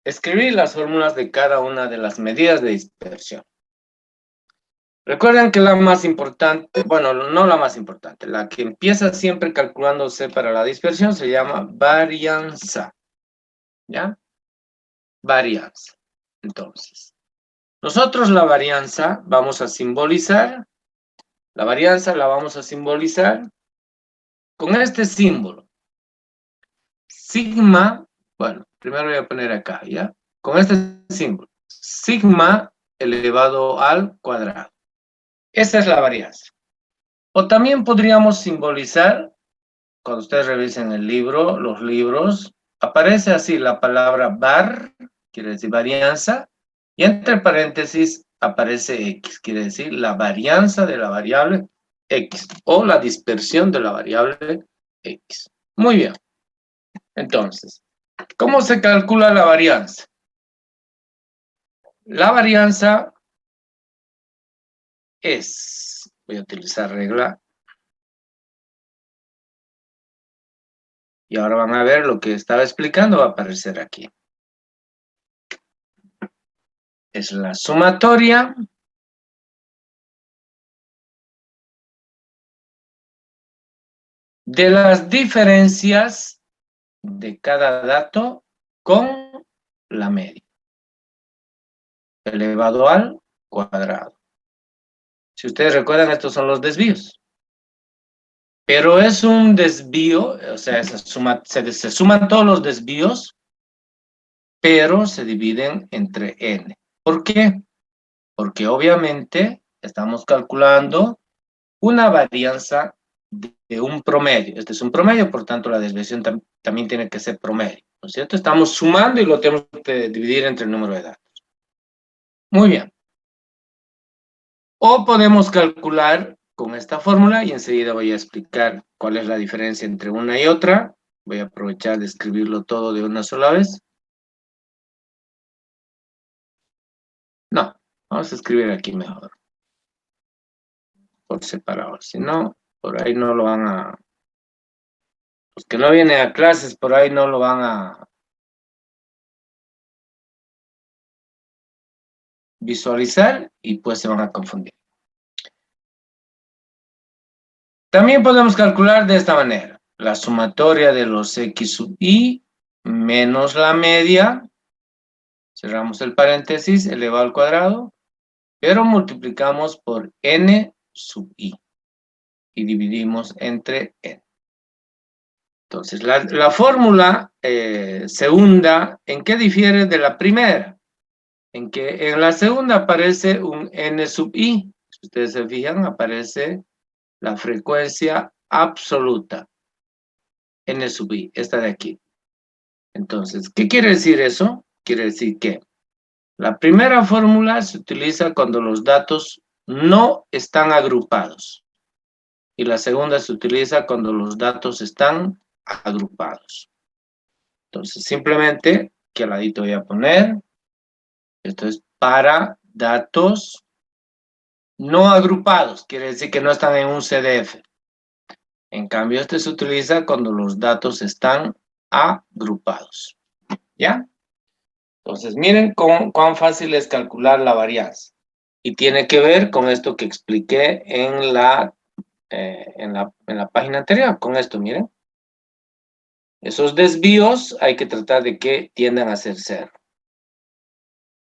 escribir las fórmulas de cada una de las medidas de dispersión. Recuerden que la más importante, bueno, no la más importante, la que empieza siempre calculándose para la dispersión se llama varianza. ¿Ya? Varianza. Entonces, nosotros la varianza vamos a simbolizar, la varianza la vamos a simbolizar con este símbolo. Sigma, bueno, primero voy a poner acá, ¿ya? Con este símbolo. Sigma elevado al cuadrado. Esa es la varianza. O también podríamos simbolizar, cuando ustedes revisen el libro, los libros, aparece así la palabra var, quiere decir varianza, y entre paréntesis aparece x, quiere decir la varianza de la variable x, o la dispersión de la variable x. Muy bien. Entonces, ¿cómo se calcula la varianza? La varianza es, voy a utilizar regla, y ahora van a ver lo que estaba explicando, va a aparecer aquí. Es la sumatoria de las diferencias de cada dato con la media, elevado al cuadrado. Si ustedes recuerdan, estos son los desvíos. Pero es un desvío, o sea, se suman todos los desvíos, pero se dividen entre n. ¿Por qué? Porque obviamente estamos calculando una varianza de un promedio. Este es un promedio, por tanto la desviación también tiene que ser promedio, ¿no es cierto? Estamos sumando y lo tenemos que dividir entre el número de datos. Muy bien. O podemos calcular con esta fórmula y enseguida voy a explicar cuál es la diferencia entre una y otra. Voy a aprovechar de escribirlo todo de una sola vez. No, vamos a escribir aquí mejor. Por separado, si no, por ahí no lo van a... Los que no vienen a clases, por ahí no lo van a visualizar y pues se van a confundir. También podemos calcular de esta manera. La sumatoria de los x sub i menos la media, cerramos el paréntesis, elevado al cuadrado, pero multiplicamos por n sub i y dividimos entre n. Entonces, la fórmula segunda, ¿en qué difiere de la primera? En que en la segunda aparece un n sub i. Si ustedes se fijan, aparece la frecuencia absoluta. N sub i, esta de aquí. Entonces, ¿qué quiere decir eso? Quiere decir que la primera fórmula se utiliza cuando los datos no están agrupados. Y la segunda se utiliza cuando los datos están agrupados. Entonces, simplemente, aquí al ladito voy a poner, esto es para datos no agrupados, quiere decir que no están en un CDF. En cambio, este se utiliza cuando los datos están agrupados. ¿Ya? Entonces, miren cuán fácil es calcular la varianza. Y tiene que ver con esto que expliqué en la página anterior. Con esto, miren. Esos desvíos hay que tratar de que tiendan a ser cero.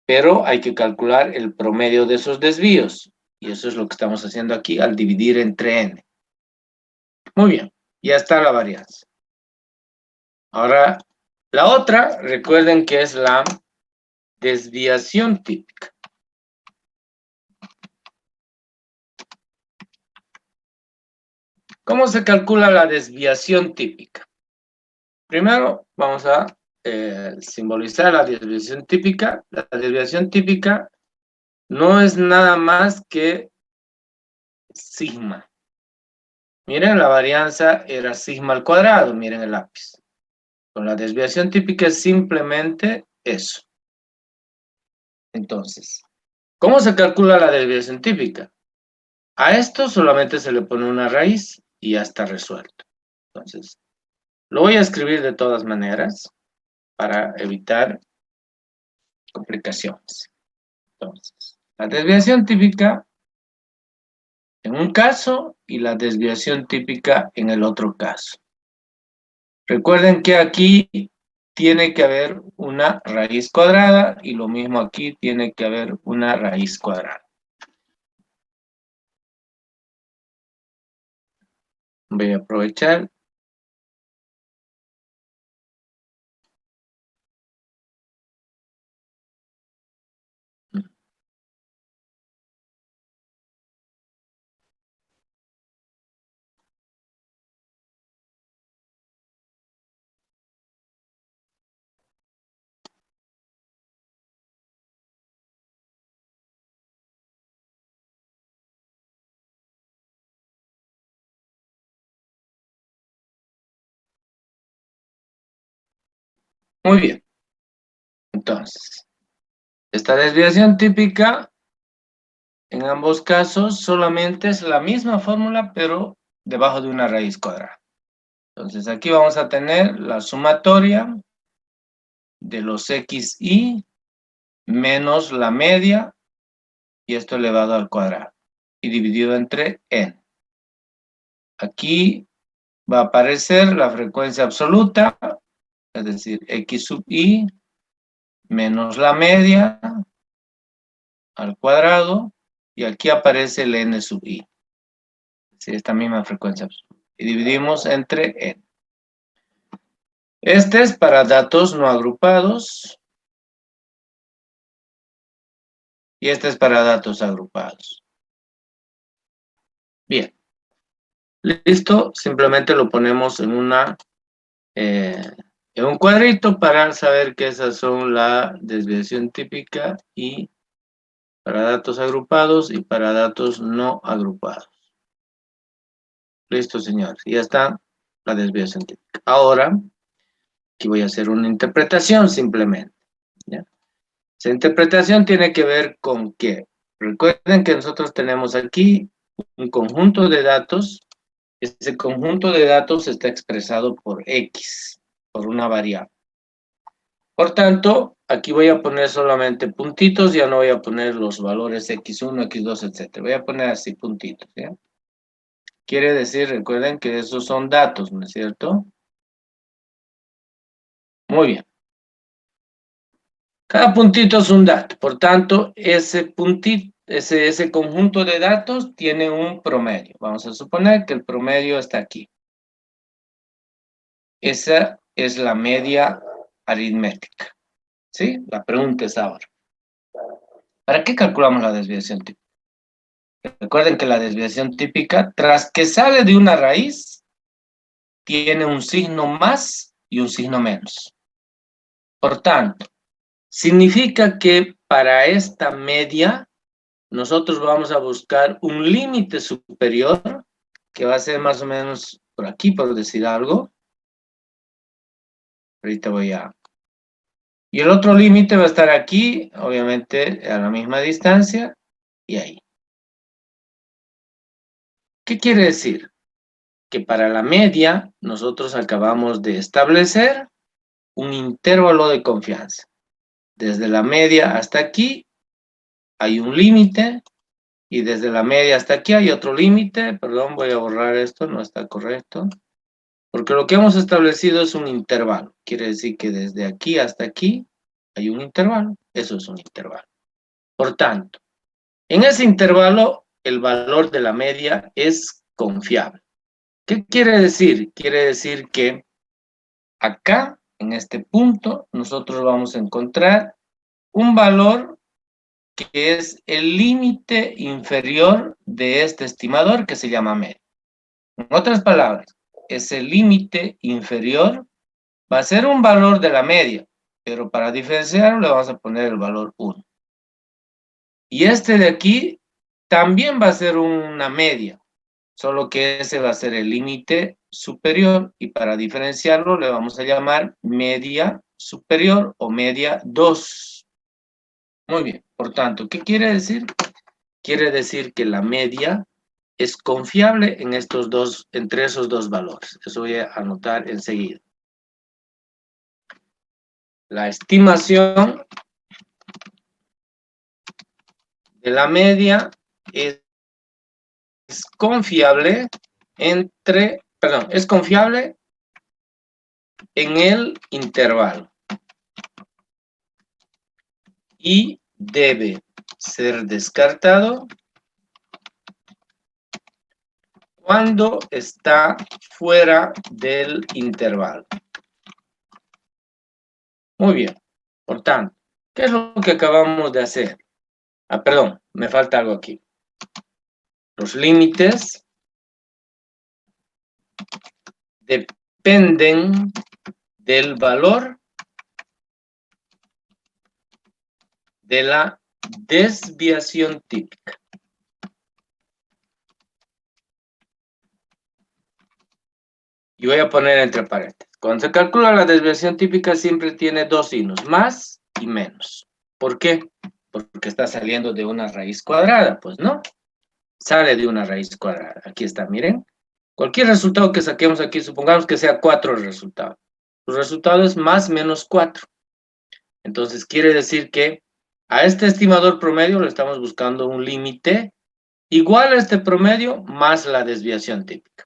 Pero hay que calcular el promedio de esos desvíos. Y eso es lo que estamos haciendo aquí al dividir entre n. Muy bien, ya está la varianza. Ahora, la otra, recuerden que es la desviación típica. ¿Cómo se calcula la desviación típica? Primero, vamos a simbolizar la desviación típica. La desviación típica no es nada más que sigma. Miren, la varianza era sigma al cuadrado, miren el lápiz. Con la desviación típica es simplemente eso. Entonces, ¿cómo se calcula la desviación típica? A esto solamente se le pone una raíz y ya está resuelto. Entonces, lo voy a escribir de todas maneras para evitar complicaciones. Entonces, la desviación típica en un caso y la desviación típica en el otro caso. Recuerden que aquí tiene que haber una raíz cuadrada y lo mismo aquí tiene que haber una raíz cuadrada. Voy a aprovechar. Muy bien. Entonces, esta desviación típica en ambos casos solamente es la misma fórmula, pero debajo de una raíz cuadrada. Entonces, aquí vamos a tener la sumatoria de los xi menos la media, y esto elevado al cuadrado, y dividido entre n. Aquí va a aparecer la frecuencia absoluta, es decir, x sub i menos la media al cuadrado, y aquí aparece el n sub i. Sí, esta misma frecuencia absoluta. Y dividimos entre n. Este es para datos no agrupados. Y este es para datos agrupados. Bien. Listo. Simplemente lo ponemos en un cuadrito para saber que esas son la desviación típica y para datos agrupados y para datos no agrupados. Listo, señores. Ya está la desviación típica. Ahora, aquí voy a hacer una interpretación simplemente. ¿Ya? Esa interpretación tiene que ver con que, recuerden que nosotros tenemos aquí un conjunto de datos. Ese conjunto de datos está expresado por X, por una variable. Por tanto, aquí voy a poner solamente puntitos, ya no voy a poner los valores X1, X2, etc. Voy a poner así puntitos, ¿ya? Quiere decir, recuerden que esos son datos, ¿no es cierto? Muy bien. Cada puntito es un dato, por tanto, ese puntito, ese conjunto de datos tiene un promedio. Vamos a suponer que el promedio está aquí. Esa es la media aritmética. ¿Sí? La pregunta es ahora. ¿Para qué calculamos la desviación típica? Recuerden que la desviación típica, tras que sale de una raíz, tiene un signo más y un signo menos. Por tanto, significa que para esta media, nosotros vamos a buscar un límite superior, que va a ser más o menos por aquí, por decir algo. Ahorita voy a... Y el otro límite va a estar aquí, obviamente a la misma distancia, y ahí. ¿Qué quiere decir? Que para la media, nosotros acabamos de establecer un intervalo de confianza. Desde la media hasta aquí hay un límite, y desde la media hasta aquí hay otro límite. Perdón, voy a borrar esto, no está correcto. Porque lo que hemos establecido es un intervalo. Quiere decir que desde aquí hasta aquí hay un intervalo. Eso es un intervalo. Por tanto, en ese intervalo, el valor de la media es confiable. ¿Qué quiere decir? Quiere decir que acá, en este punto, nosotros vamos a encontrar un valor que es el límite inferior de este estimador que se llama media. En otras palabras, ese límite inferior va a ser un valor de la media, pero para diferenciarlo le vamos a poner el valor 1. Y este de aquí también va a ser una media, solo que ese va a ser el límite superior, y para diferenciarlo le vamos a llamar media superior o media 2. Muy bien, por tanto, ¿qué quiere decir? Quiere decir que la media es confiable en estos dos, entre esos dos valores. Eso voy a anotar enseguida. La estimación de la media es confiable es confiable en el intervalo y debe ser descartado cuando está fuera del intervalo. Muy bien. Por tanto, ¿qué es lo que acabamos de hacer? Perdón, me falta algo aquí. Los límites dependen del valor de la desviación típica. Y voy a poner entre paréntesis. Cuando se calcula la desviación típica siempre tiene dos signos, más y menos. ¿Por qué? Porque está saliendo de una raíz cuadrada, pues no. Sale de una raíz cuadrada. Aquí está, miren. Cualquier resultado que saquemos aquí, supongamos que sea 4 el resultado. El resultado es más menos 4. Entonces quiere decir que a este estimador promedio le estamos buscando un límite igual a este promedio más la desviación típica.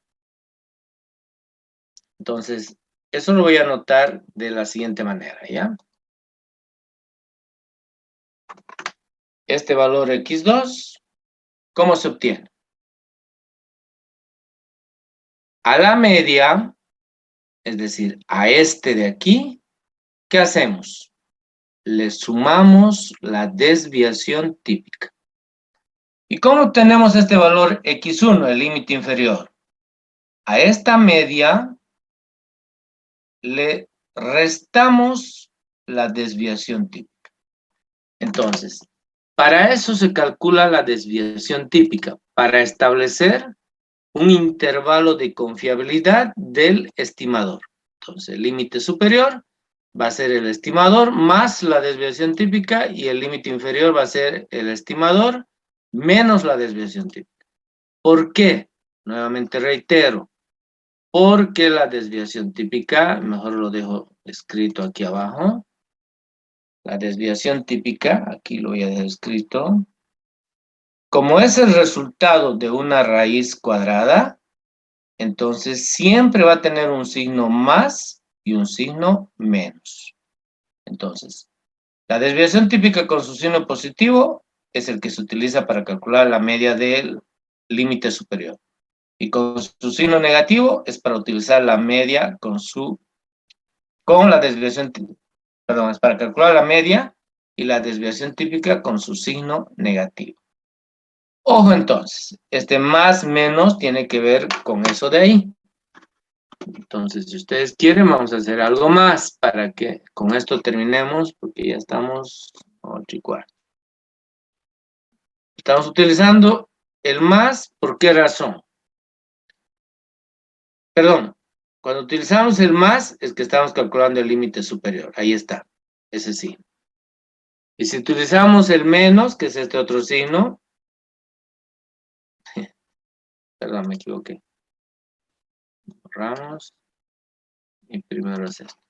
Entonces, eso lo voy a anotar de la siguiente manera, ¿ya? Este valor X2, ¿cómo se obtiene? A la media, es decir, a este de aquí, ¿qué hacemos? Le sumamos la desviación típica. ¿Y cómo obtenemos este valor X1, el límite inferior? A esta media le restamos la desviación típica. Entonces, para eso se calcula la desviación típica, para establecer un intervalo de confiabilidad del estimador. Entonces, el límite superior va a ser el estimador más la desviación típica y el límite inferior va a ser el estimador menos la desviación típica. ¿Por qué? Nuevamente reitero, porque la desviación típica, mejor lo dejo escrito aquí abajo, la desviación típica, aquí lo voy a dejar escrito, como es el resultado de una raíz cuadrada, entonces siempre va a tener un signo más y un signo menos. Entonces, la desviación típica con su signo positivo es el que se utiliza para calcular la media del límite superior. Y con su signo negativo es para utilizar la media con la desviación, perdón, es para calcular la media y la desviación típica con su signo negativo. Ojo entonces, este más menos tiene que ver con eso de ahí. Entonces, si ustedes quieren, vamos a hacer algo más para que con esto terminemos, porque ya estamos 8:15. Estamos utilizando el más, ¿por qué razón? Perdón, cuando utilizamos el más es que estamos calculando el límite superior. Ahí está, ese sí. Y si utilizamos el menos, que es este otro signo, perdón, me equivoqué. Borramos. Y primero es esto.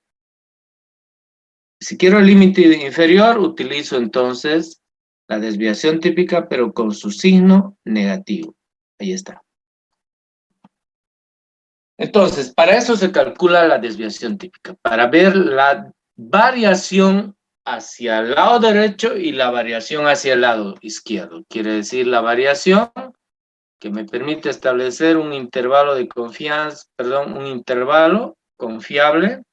Si quiero el límite inferior, utilizo entonces la desviación típica, pero con su signo negativo. Ahí está. Entonces, para eso se calcula la desviación típica, para ver la variación hacia el lado derecho y la variación hacia el lado izquierdo. Quiere decir la variación que me permite establecer un intervalo de confianza, perdón, un intervalo confiable,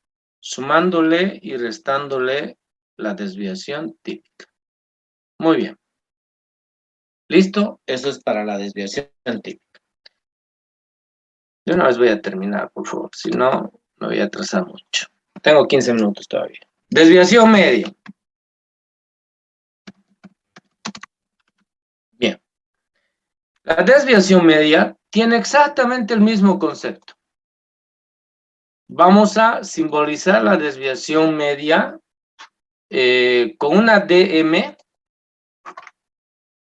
sumándole y restándole la desviación típica. Muy bien. ¿Listo? Eso es para la desviación típica. Yo una vez voy a terminar, por favor, si no, me voy a atrasar mucho. Tengo 15 minutos todavía. Desviación media. Bien. La desviación media tiene exactamente el mismo concepto. Vamos a simbolizar la desviación media con una DM.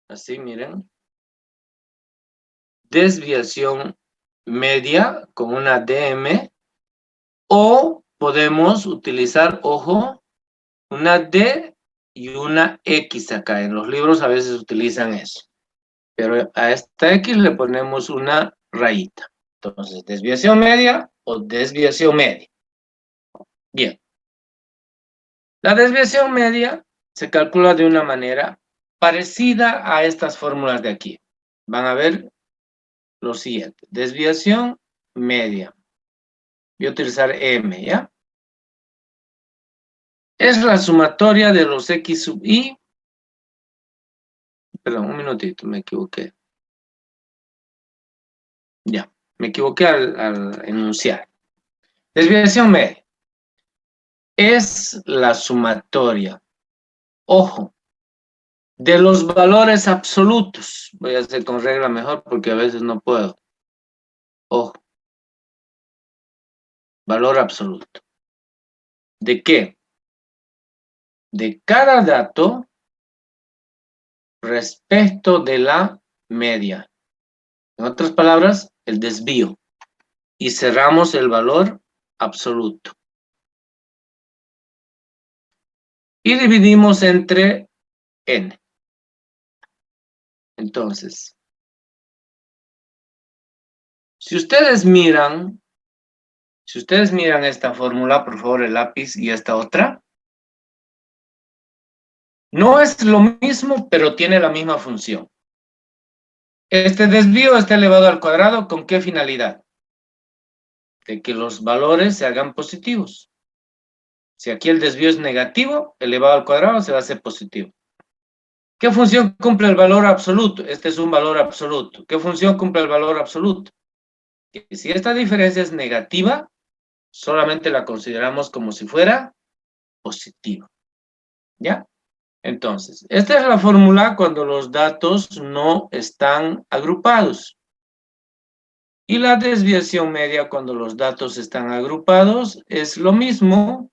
Así, miren. Desviación media con una DM. O podemos utilizar, ojo, una D y una X acá. En los libros a veces utilizan eso. Pero a esta X le ponemos una rayita. Entonces, desviación media o desviación media. Bien. La desviación media se calcula de una manera parecida a estas fórmulas de aquí. Van a ver lo siguiente. Desviación media. Voy a utilizar M, ¿ya? Es la sumatoria de los X sub I. Perdón, un minutito, me equivoqué. Ya, me equivoqué al enunciar. Desviación media. Es la sumatoria, ojo, de los valores absolutos. Voy a hacer con regla mejor porque a veces no puedo. Ojo. Valor absoluto. ¿De qué? De cada dato respecto de la media. En otras palabras, el desvío. Y cerramos el valor absoluto. Y dividimos entre n. Entonces, si ustedes miran esta fórmula, por favor, el lápiz y esta otra, no es lo mismo, pero tiene la misma función. Este desvío está elevado al cuadrado, ¿con qué finalidad? De que los valores se hagan positivos. Si aquí el desvío es negativo, elevado al cuadrado se va a hacer positivo. ¿Qué función cumple el valor absoluto? Este es un valor absoluto. ¿Qué función cumple el valor absoluto? Que si esta diferencia es negativa, solamente la consideramos como si fuera positiva. ¿Ya? Entonces, esta es la fórmula cuando los datos no están agrupados. Y la desviación media cuando los datos están agrupados es lo mismo.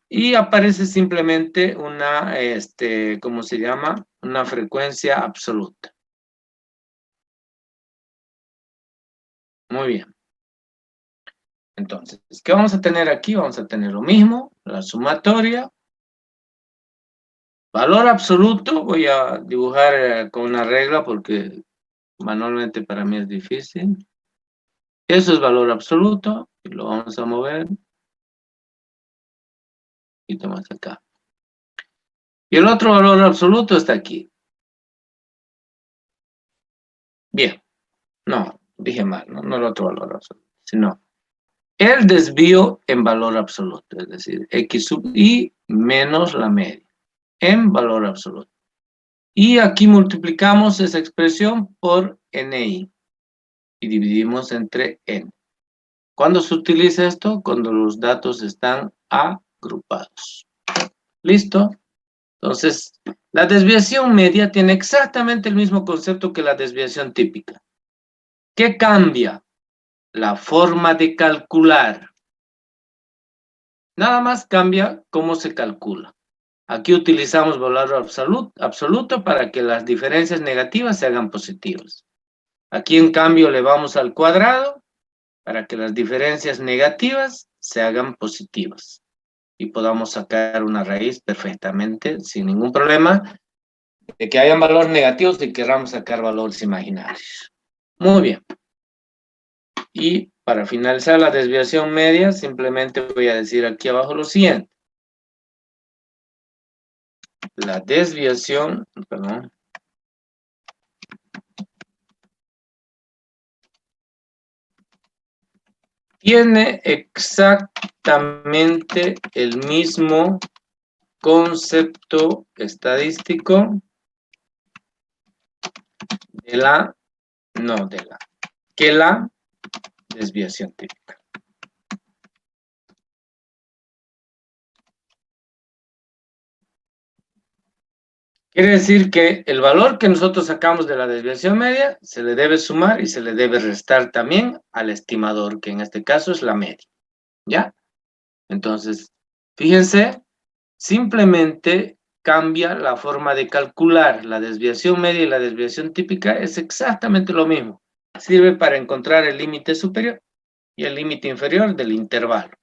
Y aparece simplemente una, ¿cómo se llama? Una frecuencia absoluta. Muy bien. Entonces, ¿qué vamos a tener aquí? Vamos a tener lo mismo, la sumatoria. Valor absoluto, voy a dibujar con una regla porque manualmente para mí es difícil. Eso es valor absoluto y lo vamos a mover. Y más acá. Y el otro valor absoluto está aquí. Bien. No, dije mal, no el otro valor absoluto, sino el desvío en valor absoluto, es decir, x sub i menos la media, en valor absoluto. Y aquí multiplicamos esa expresión por ni y dividimos entre n. ¿Cuándo se utiliza esto? Cuando los datos están agrupados. ¿Listo? Entonces, la desviación media tiene exactamente el mismo concepto que la desviación típica. ¿Qué cambia? La forma de calcular. Nada más cambia cómo se calcula. Aquí utilizamos valor absoluto para que las diferencias negativas se hagan positivas. Aquí, en cambio, le vamos al cuadrado para que las diferencias negativas se hagan positivas. Y podamos sacar una raíz perfectamente, sin ningún problema, de que hayan valores negativos y queramos sacar valores imaginarios. Muy bien. Y para finalizar la desviación media, simplemente voy a decir aquí abajo lo siguiente. La desviación, perdón, tiene exactamente el mismo concepto estadístico que la desviación típica. Quiere decir que el valor que nosotros sacamos de la desviación media se le debe sumar y se le debe restar también al estimador, que en este caso es la media. ¿Ya? Entonces, fíjense, simplemente cambia la forma de calcular. La desviación media y la desviación típica es exactamente lo mismo. Sirve para encontrar el límite superior y el límite inferior del intervalo.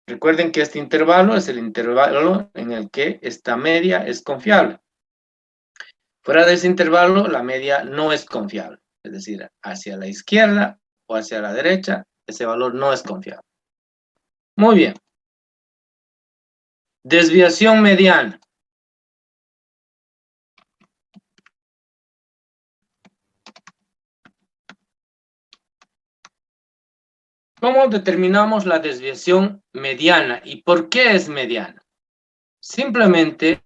Recuerden que este intervalo es el intervalo en el que esta media es confiable. Fuera de ese intervalo, la media no es confiable. Es decir, hacia la izquierda o hacia la derecha, ese valor no es confiable. Muy bien. Desviación mediana. ¿Cómo determinamos la desviación mediana y por qué es mediana? Simplemente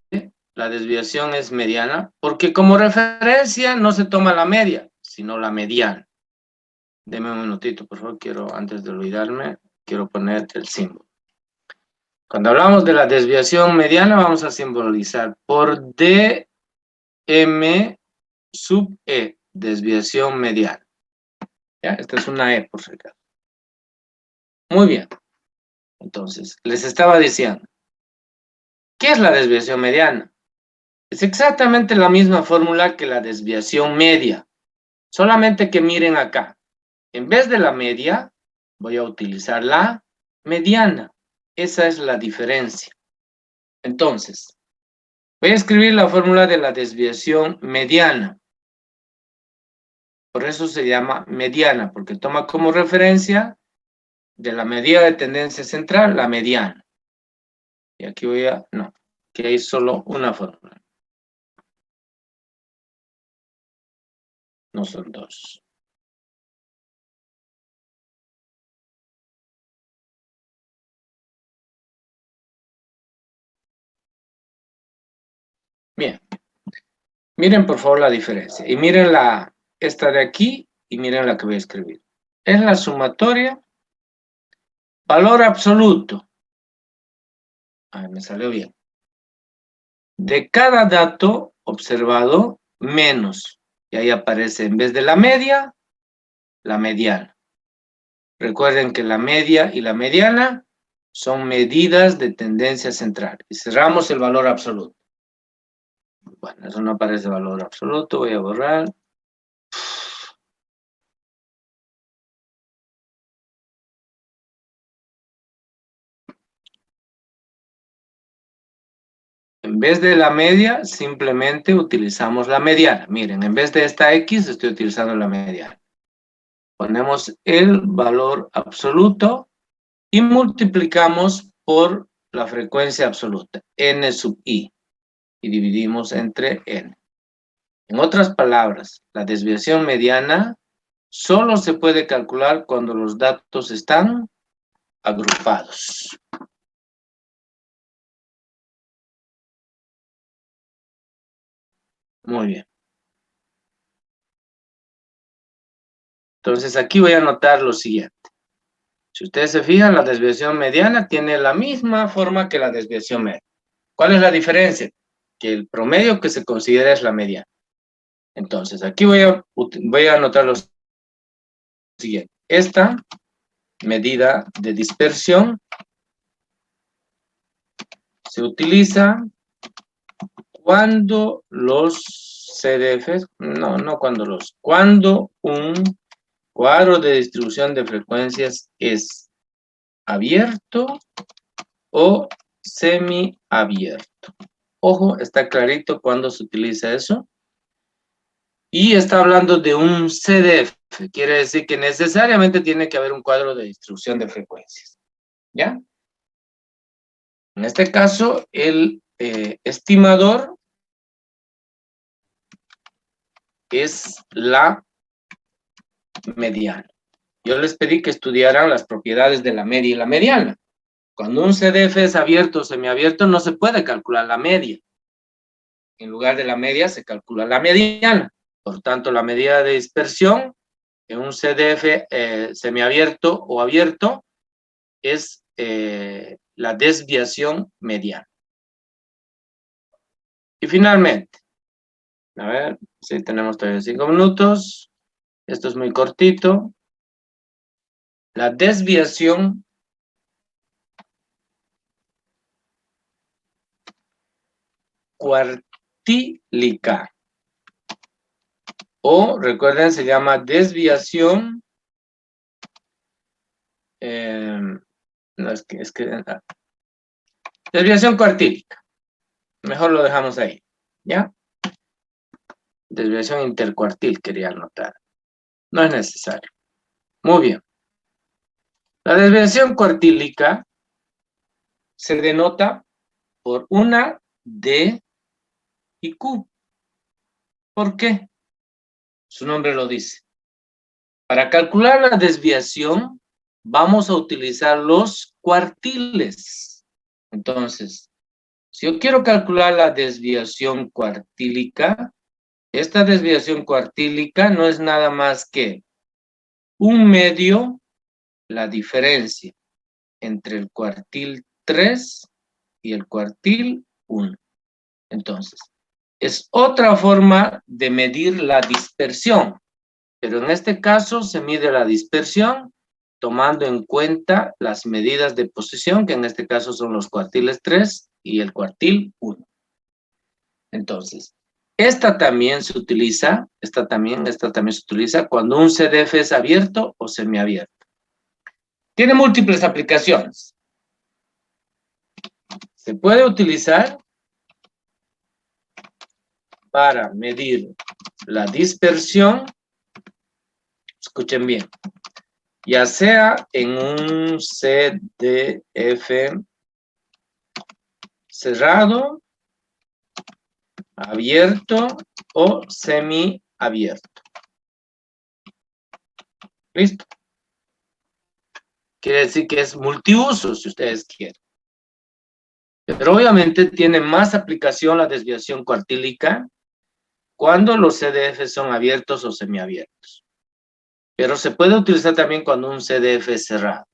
la desviación es mediana porque como referencia no se toma la media, sino la mediana. Deme un minutito, por favor, antes de olvidarme, quiero poner el símbolo. Cuando hablamos de la desviación mediana, vamos a simbolizar por dm sub e, desviación mediana. ¿Ya? Esta es una e por si acaso. Muy bien. Entonces, les estaba diciendo, ¿qué es la desviación mediana? Es exactamente la misma fórmula que la desviación media, solamente que miren acá. En vez de la media, voy a utilizar la mediana. Esa es la diferencia. Entonces, voy a escribir la fórmula de la desviación mediana. Por eso se llama mediana, porque toma como referencia de la medida de tendencia central, la mediana. Y aquí que hay solo una fórmula. No son dos. Bien. Miren por favor la diferencia. Y miren esta de aquí y miren la que voy a escribir. Es la sumatoria valor absoluto. Me salió bien. De cada dato observado menos. Y ahí aparece, en vez de la media, la mediana. Recuerden que la media y la mediana son medidas de tendencia central. Y cerramos el valor absoluto. Bueno, eso no aparece valor absoluto. Voy a borrar. En vez de la media, simplemente utilizamos la mediana. Miren, en vez de esta X, estoy utilizando la mediana. Ponemos el valor absoluto y multiplicamos por la frecuencia absoluta, n sub i, y dividimos entre n. En otras palabras, la desviación mediana solo se puede calcular cuando los datos están agrupados. Muy bien. Entonces aquí voy a anotar lo siguiente. Si ustedes se fijan, la desviación mediana tiene la misma forma que la desviación media. ¿Cuál es la diferencia? Que el promedio que se considera es la mediana. Entonces, aquí voy a anotar lo siguiente. Esta medida de dispersión se utiliza cuando los CDFs, cuando un cuadro de distribución de frecuencias es abierto o semiabierto. Ojo, está clarito cuando se utiliza eso. Y está hablando de un CDF, quiere decir que necesariamente tiene que haber un cuadro de distribución de frecuencias. ¿Ya? En este caso, el estimador es la mediana. Yo les pedí que estudiaran las propiedades de la media y la mediana. Cuando un CDF es abierto o semiabierto, no se puede calcular la media. En lugar de la media, se calcula la mediana. Por tanto, la medida de dispersión en un CDF semiabierto o abierto es la desviación mediana. Y finalmente, a ver, si tenemos todavía 5 minutos. Esto es muy cortito. La desviación cuartílica. O, recuerden, se llama desviación. Desviación cuartílica. Mejor lo dejamos ahí. ¿Ya? Desviación intercuartil quería anotar. No es necesario. Muy bien. La desviación cuartílica se denota por una D y Q. ¿Por qué? Su nombre lo dice. Para calcular la desviación, vamos a utilizar los cuartiles. Entonces, si yo quiero calcular la desviación cuartílica, esta desviación cuartílica no es nada más que un medio, la diferencia entre el cuartil 3 y el cuartil 1. Entonces, es otra forma de medir la dispersión, pero en este caso se mide la dispersión tomando en cuenta las medidas de posición, que en este caso son los cuartiles 3 y el cuartil 1. Entonces, esta también se utiliza cuando un CDF es abierto o semiabierto. Tiene múltiples aplicaciones. Se puede utilizar para medir la dispersión, escuchen bien, ya sea en un CDF cerrado, abierto o semiabierto. ¿Listo? Quiere decir que es multiuso, si ustedes quieren. Pero obviamente tiene más aplicación la desviación cuartílica cuando los CDF son abiertos o semiabiertos. Pero se puede utilizar también cuando un CDF es cerrado.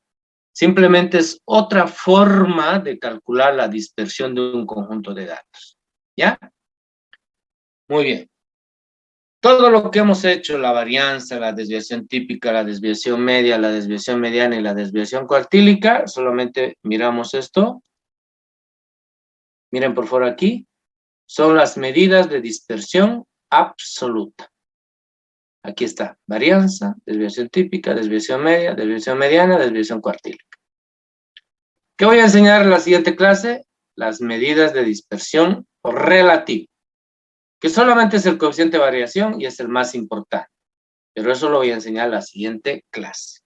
Simplemente es otra forma de calcular la dispersión de un conjunto de datos. ¿Ya? Muy bien. Todo lo que hemos hecho, la varianza, la desviación típica, la desviación media, la desviación mediana y la desviación cuartílica, solamente miramos esto. Miren por favor aquí. Son las medidas de dispersión absoluta. Aquí está, varianza, desviación típica, desviación media, desviación mediana, desviación cuartílica. ¿Qué voy a enseñar en la siguiente clase? Las medidas de dispersión relativa, que solamente es el coeficiente de variación y es el más importante. Pero eso lo voy a enseñar en la siguiente clase.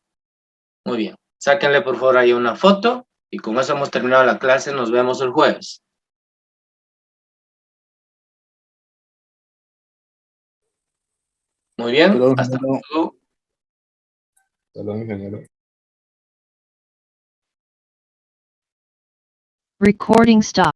Muy bien, sáquenle por favor ahí una foto y con eso hemos terminado la clase. Nos vemos el jueves. Muy bien, Saludos, hasta ingeniero. luego. Saludos, ingeniero. Recording stop.